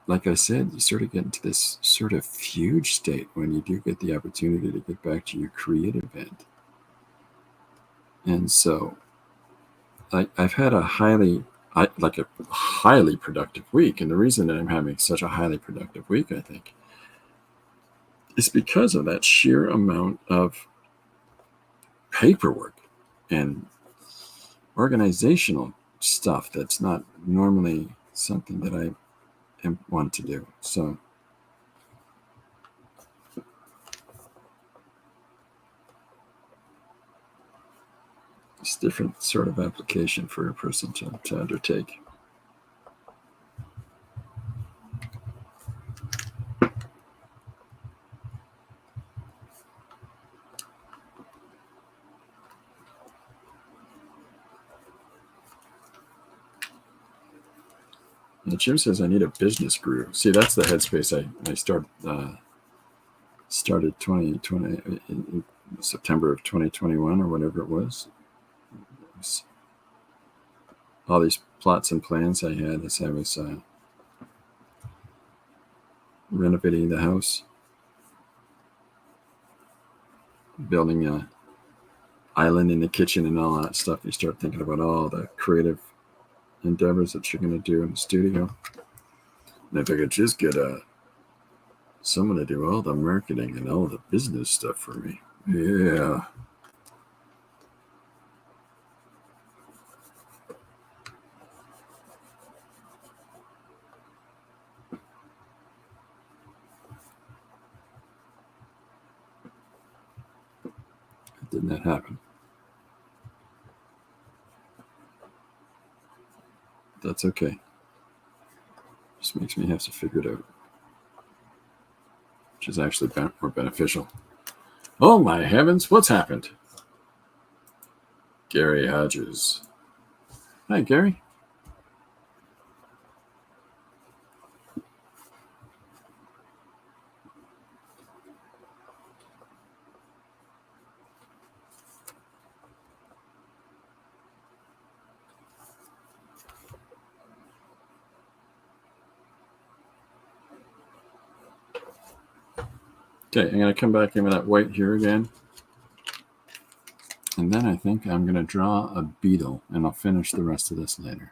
Like I said, you sort of get into this sort of fugue state when you do get the opportunity to get back to your creative end. And so I've had a highly productive week. And the reason that I'm having such a highly productive week, I think, is because of that sheer amount of paperwork and organizational stuff that's not normally something that I want to do. So different sort of application for a person to undertake. And Jim says I need a business guru. See, that's the headspace I started 2020 in September of 2021 or whatever it was. All these plots and plans I had as I was renovating the house, building a island in the kitchen and all that stuff. You start thinking about all the creative endeavors that you're going to do in the studio. And if I could just get someone to do all the marketing and all the business stuff for me. Yeah. Did not happen. That's okay. Just makes me have to figure it out, which is actually more beneficial. Oh my heavens, what's happened? Gary Hodges. Hi, Gary. Okay, I'm going to come back in with that white here again. And then I think I'm going to draw a beetle, and I'll finish the rest of this later.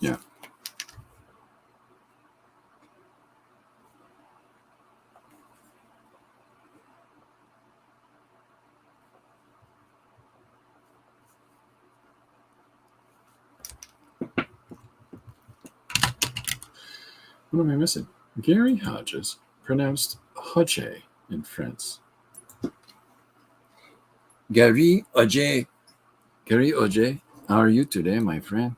Yeah. What am I missing? Gary Hodges, pronounced Hodge in France. Gary Hodge. Gary Hodge, how are you today, my friend?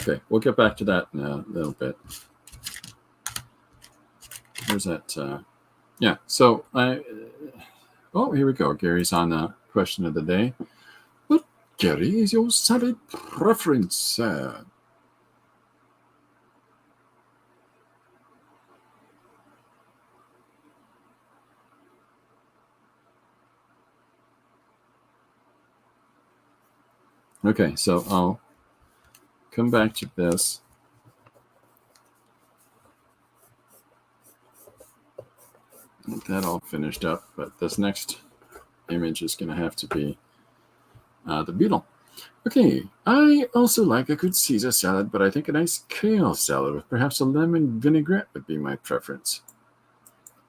Okay, we'll get back to that in a little bit. Where's that? Yeah, so oh, here we go. Gary's on the question of the day. What, Gary, is your salad preference? Okay, so I'll come back to this. Get that all finished up, but this next image is going to have to be the beetle. Okay, I also like a good Caesar salad, but I think a nice kale salad with perhaps a lemon vinaigrette would be my preference.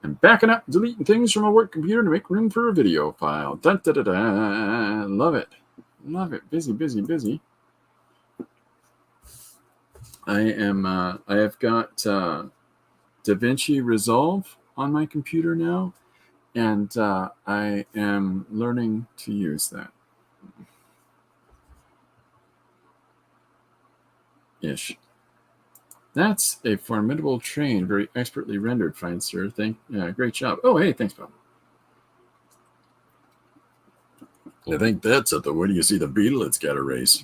I'm backing up, deleting things from my work computer to make room for a video file. Dun, da, da, da. Love it. Love it. Busy, busy, busy. I have got DaVinci Resolve on my computer now, and I am learning to use that. Ish. That's a formidable train, very expertly rendered, fine sir. Great job. Oh, hey, thanks, Bob. I think that's at the where do you see the beetle? It's got a race.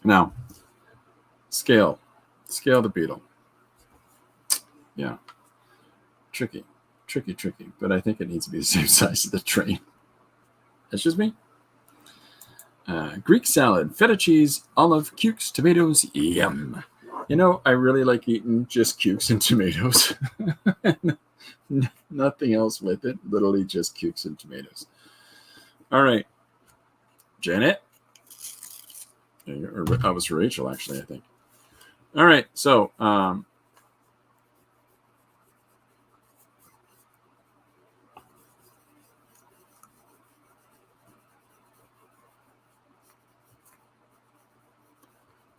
Now, scale the beetle. Yeah, tricky, but I think it needs to be the same size as the train. That's just me. Greek salad, feta cheese, olive, cukes, tomatoes, yum. You know, I really like eating just cukes and tomatoes. Nothing else with it. Literally just cukes and tomatoes. All right, Janet. Or that was Rachel, actually, I think. All right, so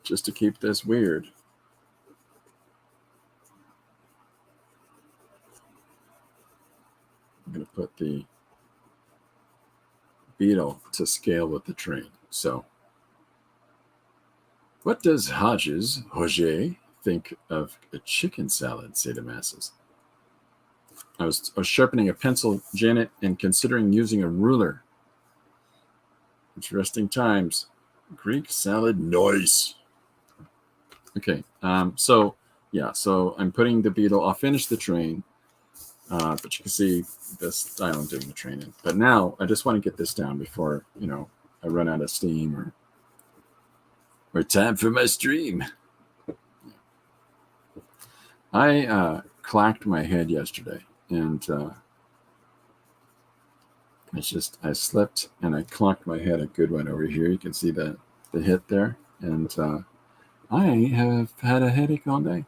just to keep this weird, I'm going to put the beetle to scale with the train. So, what does Roger, think of a chicken salad, say the masses? I was sharpening a pencil, Janet, and considering using a ruler. Interesting times. Greek salad, nice. Okay, so I'm putting the beetle. I'll finish the train, but you can see this I'm doing the train in. But now I just want to get this down before I run out of steam or time for my stream. I clacked my head yesterday, and I slipped and I clocked my head a good one over here. You can see the hit there, and I have had a headache all day.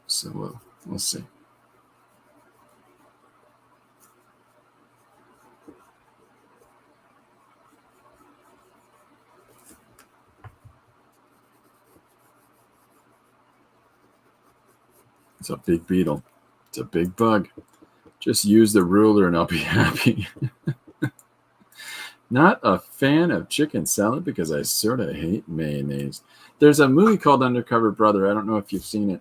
So we'll see. It's a big beetle. It's a big bug. Just use the ruler and I'll be happy. Not a fan of chicken salad because I sort of hate mayonnaise. There's a movie called Undercover Brother. I don't know if you've seen it,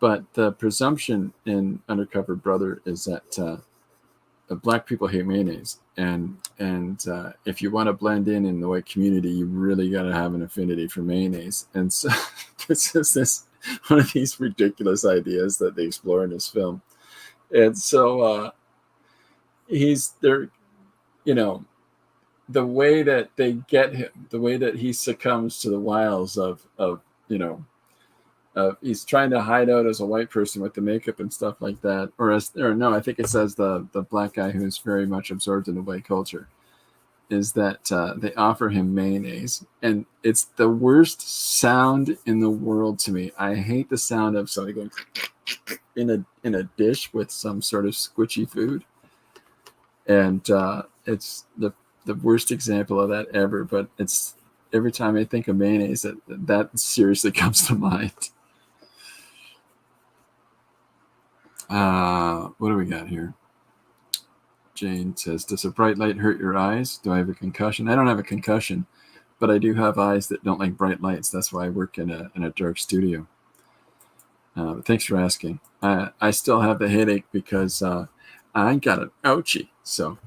but the presumption in Undercover Brother is that black people hate mayonnaise, and if you want to blend in the white community, you really got to have an affinity for mayonnaise. And so this is one of these ridiculous ideas that they explore in this film. And so he's there, the way that they get him, the way that he succumbs to the wiles of he's trying to hide out as a white person with the makeup and stuff like that, I think it says the black guy who's very much absorbed in the white culture, is that they offer him mayonnaise, and it's the worst sound in the world to me. I hate the sound of somebody going in a dish with some sort of squishy food, and it's the worst example of that ever. But it's every time I think of mayonnaise that seriously comes to mind. What do we got here? Jane says, does a bright light hurt your eyes? Do I have a concussion? I don't have a concussion, but I do have eyes that don't like bright lights. That's why I work in a dark studio. Thanks for asking. I still have the headache because I got an ouchie. So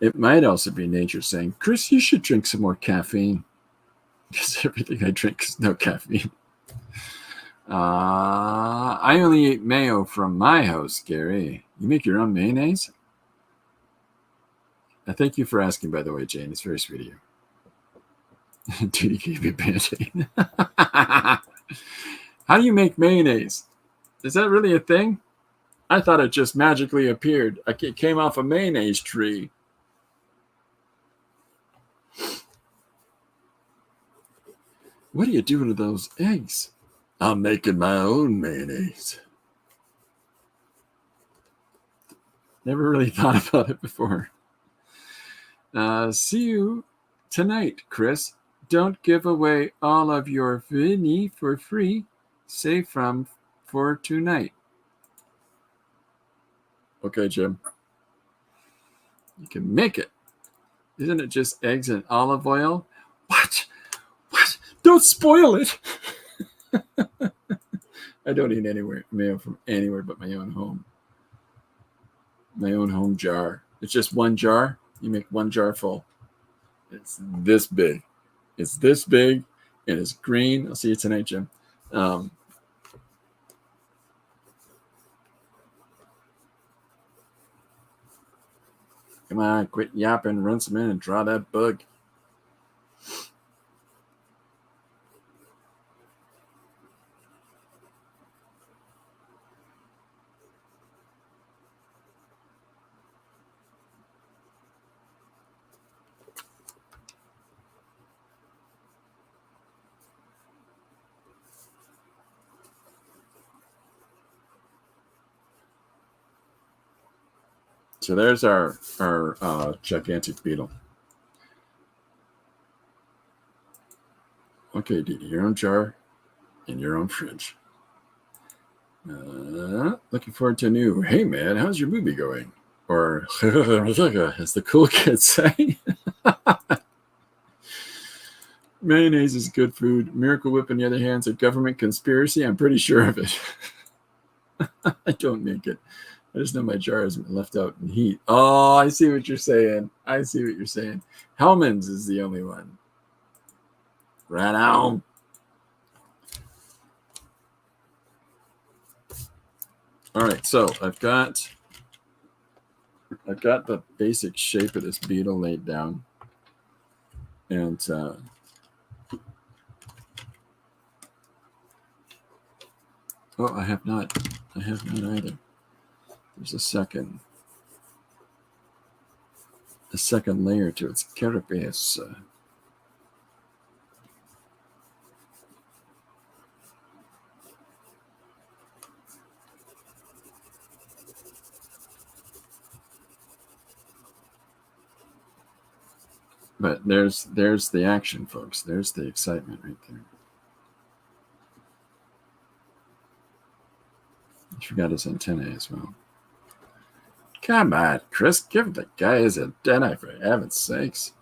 it might also be nature saying, Chris, you should drink some more caffeine. Because everything I drink is no caffeine. I only eat mayo from my house, Gary. You make your own mayonnaise? Thank you for asking, by the way, Jane. It's very sweet of you. Duty gave me a Band-Aid. How do you make mayonnaise? Is that really a thing? I thought it just magically appeared. It came off a mayonnaise tree. What are you doing to those eggs? I'm making my own mayonnaise. Never really thought about it before. See you tonight, Chris. Don't give away all of your Vinny for free. Save for tonight. Okay, Jim. You can make it. Isn't it just eggs and olive oil? What? Don't spoil it. I don't eat mayo from anywhere but my own home. My own home jar. It's just one jar. You make one jar full. It's this big. It's this big, and it's green. I'll see you tonight, Jim. Come on, quit yapping, run some in and draw that bug. So there's our gigantic beetle. Okay, Didi, your own jar in your own fridge. Looking forward to a new, hey man, how's your movie going? Or, as the cool kids say. Mayonnaise is good food. Miracle Whip, on the other hand, is a government conspiracy. I'm pretty sure of it. I don't make it. I just know my jar has been left out in heat. Oh, I see what you're saying. I see what you're saying. Hellman's is the only one. Right on. All right, so I've got the basic shape of this beetle laid down, and oh, I have not either. There's a second layer to its carapace. But there's the action, folks. There's the excitement right there. I forgot his antennae as well. Come on, Chris, give the guy his antennae for heaven's sakes.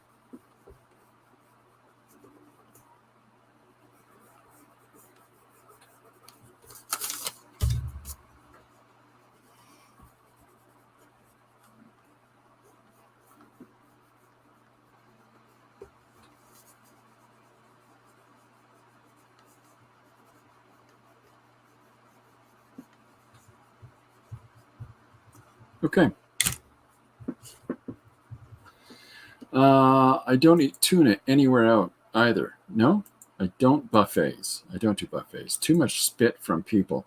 Okay. I don't eat tuna anywhere out either. No, I don't buffets. I don't do buffets. Too much spit from people.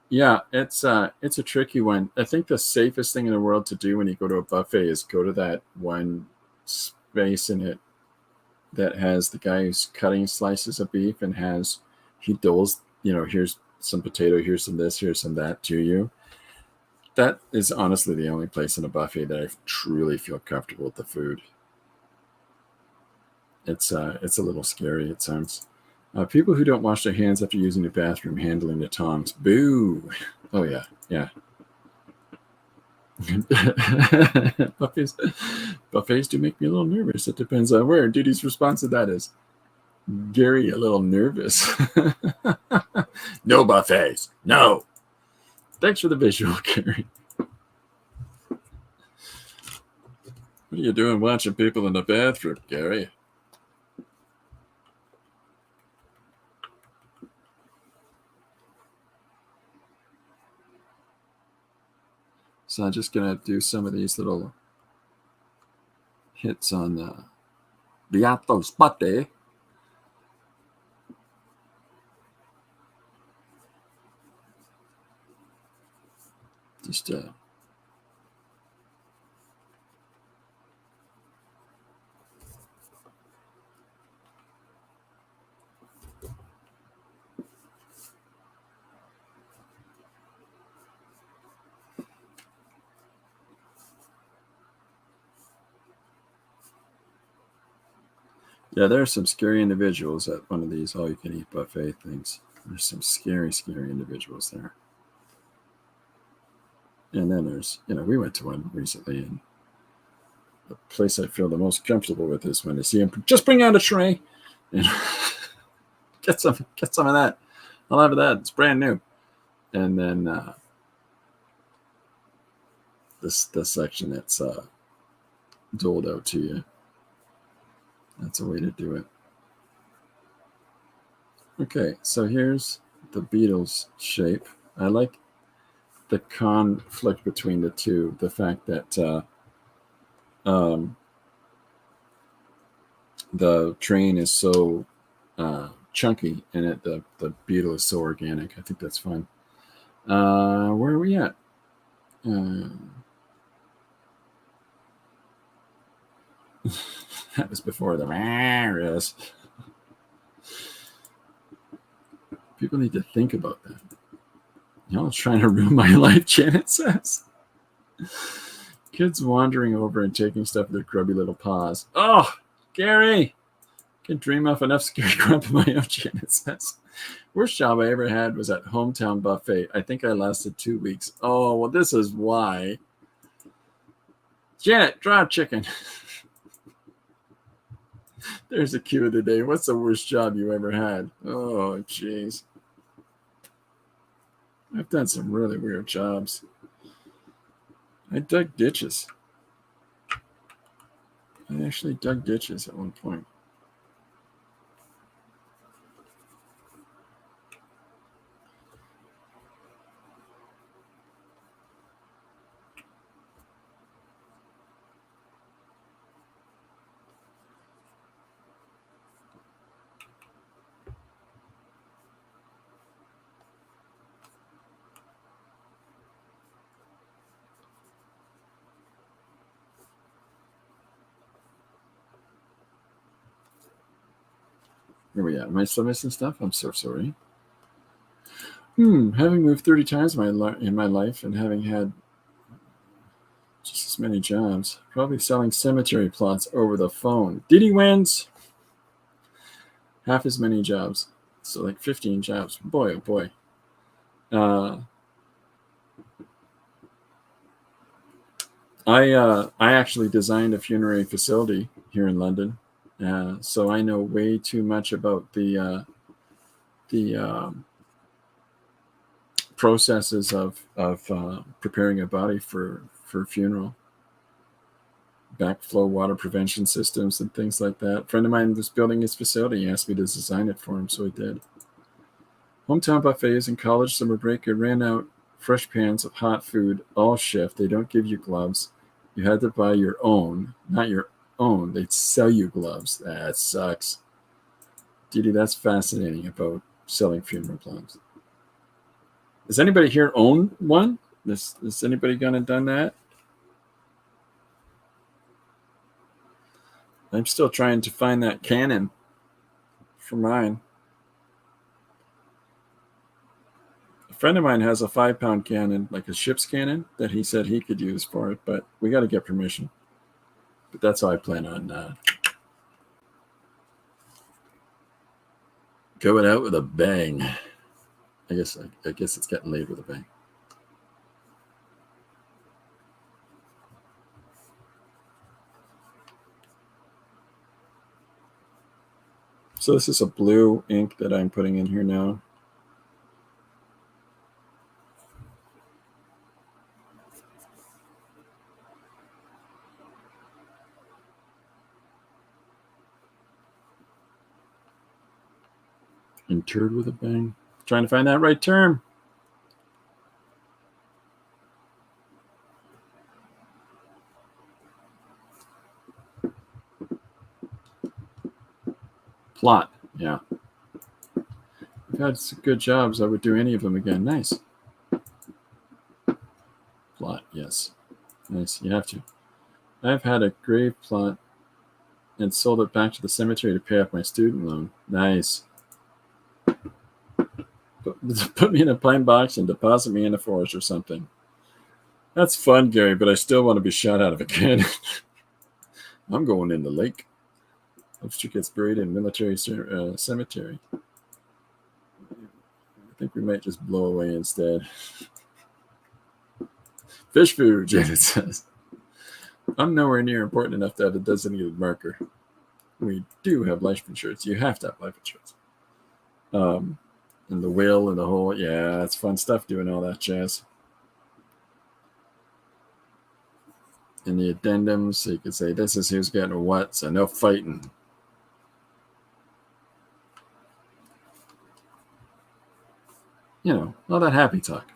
Yeah, it's a tricky one. I think the safest thing in the world to do when you go to a buffet is go to that one space in it that has the guy who's cutting slices of beef and he doles, here's some potato, here's some this, here's some that to you. That is honestly the only place in a buffet that I truly feel comfortable with the food. It's a little scary, it sounds. People who don't wash their hands after using the bathroom handling the tongs. Boo! Oh, yeah. Buffets do make me a little nervous. It depends on where. Duty's response to that is, Gary, a little nervous. No buffets. No. Thanks for the visual, Gary. What are you doing watching people in the bathroom, Gary? So I'm just going to do some of these little hits on the Beato Spate. Just yeah, there are some scary individuals at one of these all-you-can-eat buffet things. There's some scary, scary individuals there. And then there's, we went to one recently, and the place I feel the most comfortable with is when I see him just bring out a tray and get some of that. I'll have that. It's brand new. And then the section that's doled out to you. That's a way to do it. Okay, so here's the beetle's shape. I like the conflict between the two. The fact that the train is so chunky and the beetle is so organic. I think that's fun. Where are we at? That was before the virus. People need to think about that. Y'all trying to ruin my life, Janet says. Kids wandering over and taking stuff with their grubby little paws. Oh, Gary! Can dream up enough scary crap of my own, Janet says. Worst job I ever had was at Hometown Buffet. I think I lasted 2 weeks. Oh, well, this is why. Janet, draw chicken. There's a cue of the day. What's the worst job you ever had? Oh, jeez. I've done some really weird jobs. I dug ditches. I actually dug ditches at one point. Where are we at? Am I still missing stuff? I'm so sorry. Having moved 30 times in my life and having had just as many jobs, probably selling cemetery plots over the phone. Diddy wins. Half as many jobs. So like 15 jobs. Boy, oh boy. I actually designed a funerary facility here in London. So I know way too much about the processes of preparing a body for funeral, backflow water prevention systems and things like that. A friend of mine was building his facility. He asked me to design it for him, so I did. Hometown buffets in college summer break. I ran out fresh pans of hot food all shift. They don't give you gloves. You had to buy your own, not your own. They'd sell you gloves. That sucks. Didi, that's fascinating about selling funeral plots. Does anybody here own one? Is anybody gonna done that? I'm still trying to find that cannon for mine. A friend of mine has a 5-pound cannon, like a ship's cannon, that he said he could use for it, but we got to get permission. But that's how I plan on going out with a bang. I guess it's getting laid with a bang. So this is a blue ink that I'm putting in here now. Interred with a bang. Trying to find that right term. Plot, yeah. I've had some good jobs. I would do any of them again. Nice. Plot, yes. Nice, you have to. I've had a grave plot and sold it back to the cemetery to pay off my student loan. Nice. Put me in a pine box and deposit me in a forest or something. That's fun, Gary, but I still want to be shot out of a cannon. I'm going in the lake. Hopster gets buried in military cemetery. I think we might just blow away instead. Fish food, Janet says. I'm nowhere near important enough to have a designated marker. We do have life insurance. You have to have life insurance. And the will and the whole, yeah, it's fun stuff doing all that jazz. And the addendums, so you could say, this is who's getting what, so no fighting. You know, all that happy talk.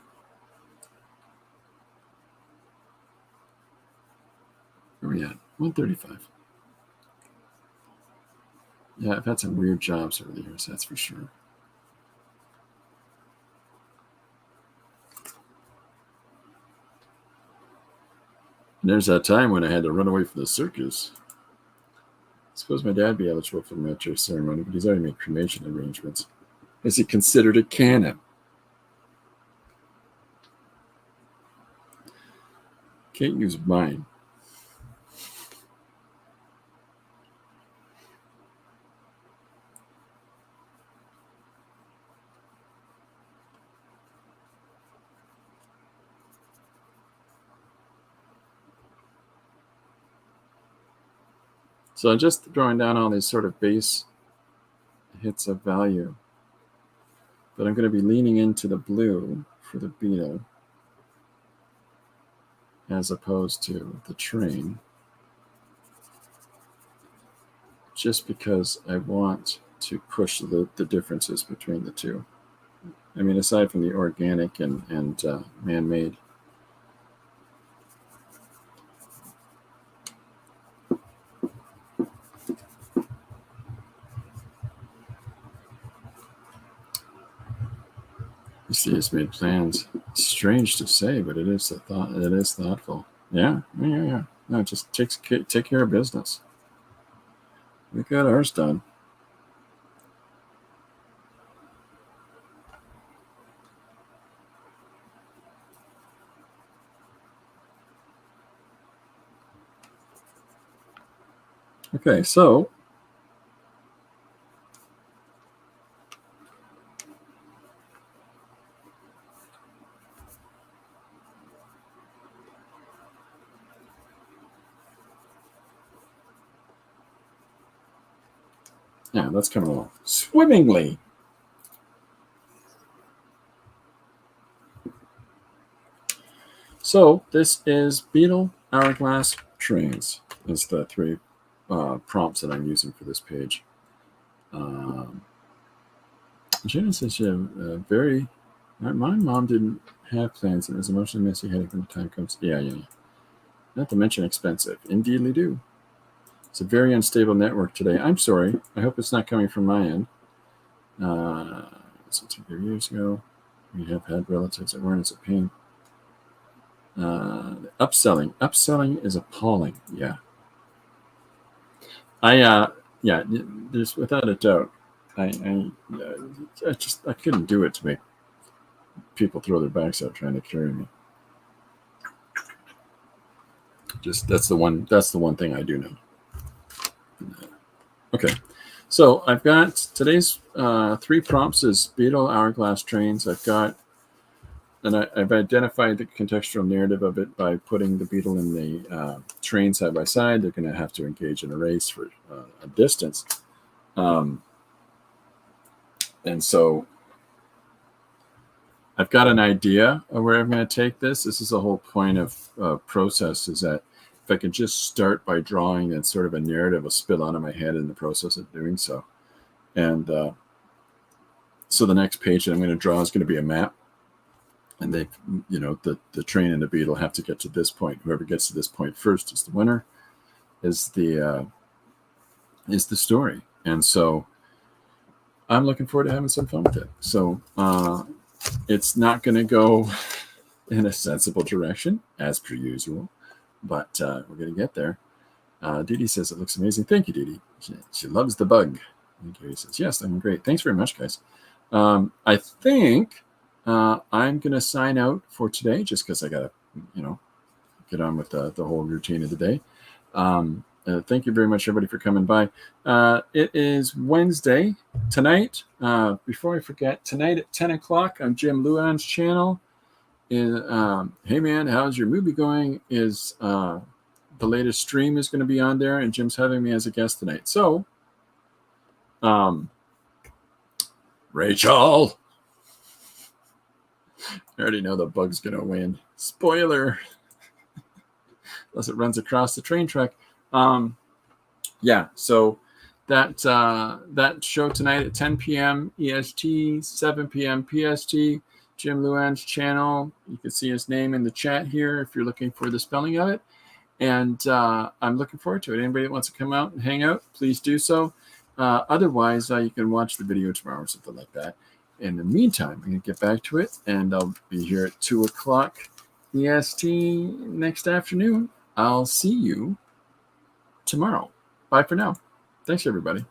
Where are we at? 135. Yeah, I've had some weird jobs over the years, that's for sure. And there's that time when I had to run away from the circus. I suppose my dad would be eligible for the military ceremony, but he's already made cremation arrangements. Is he considered a canon? Can't use mine. So I'm just drawing down all these sort of base hits of value. But I'm going to be leaning into the blue for the beetle as opposed to the train, just because I want to push the differences between the two. I mean, aside from the organic and man-made. You see, he's made plans. Strange to say, but it is a thought. It is thoughtful. Yeah. No, just take care of business. We got ours done. Okay, so yeah, that's coming along swimmingly. So this is Beetle, Hourglass, Trains. Is the three prompts that I'm using for this page. Jenna says she very. My mom didn't have plans and was emotionally messy headache when the time comes. Yeah. Not to mention expensive. Indeedly do. It's a very unstable network today. I'm sorry. I hope it's not coming from my end. Since a few years ago, we have had relatives that weren't as a pain. Upselling is appalling. Yeah. There's without a doubt. I couldn't do it to make people throw their backs out trying to carry me. Just that's the one thing I do know. Okay, so I've got today's 3 prompts is Beetle, Hourglass, Trains. I've identified the contextual narrative of it by putting the beetle and the train side by side. They're going to have to engage in a race for a distance. And so I've got an idea of where I'm going to take this. This is the whole point of process, is that if I can just start by drawing, and sort of a narrative will spill out of my head in the process of doing so. And so the next page that I'm going to draw is going to be a map. And the train and the beetle have to get to this point. Whoever gets to this point first is the winner, is the story. And so I'm looking forward to having some fun with it. So it's not going to go in a sensible direction, as per usual, but we're going to get there. Dee Dee says it looks amazing. Thank you, Dee Dee. She loves the bug. And Gary says, yes, I'm great. Thanks very much, guys. I think I'm going to sign out for today, just because I got to, get on with the whole routine of the day. Thank you very much, everybody, for coming by. It is Wednesday tonight. Before I forget, tonight at 10 o'clock on Jim Luan's channel is Hey Man, how's your movie going? Is the latest stream is going to be on there, and Jim's having me as a guest tonight. So, Rachel, I already know the bug's going to win. Spoiler, unless it runs across the train track. So that show tonight at 10 p.m. EST, 7 p.m. PST, Jim Luan's channel. You can see his name in the chat here if you're looking for the spelling of it. And I'm looking forward to it. Anybody that wants to come out and hang out, please do so. Otherwise, you can watch the video tomorrow or something like that. In the meantime, I'm going to get back to it, and I'll be here at 2 o'clock EST next afternoon. I'll see you tomorrow. Bye for now. Thanks, everybody.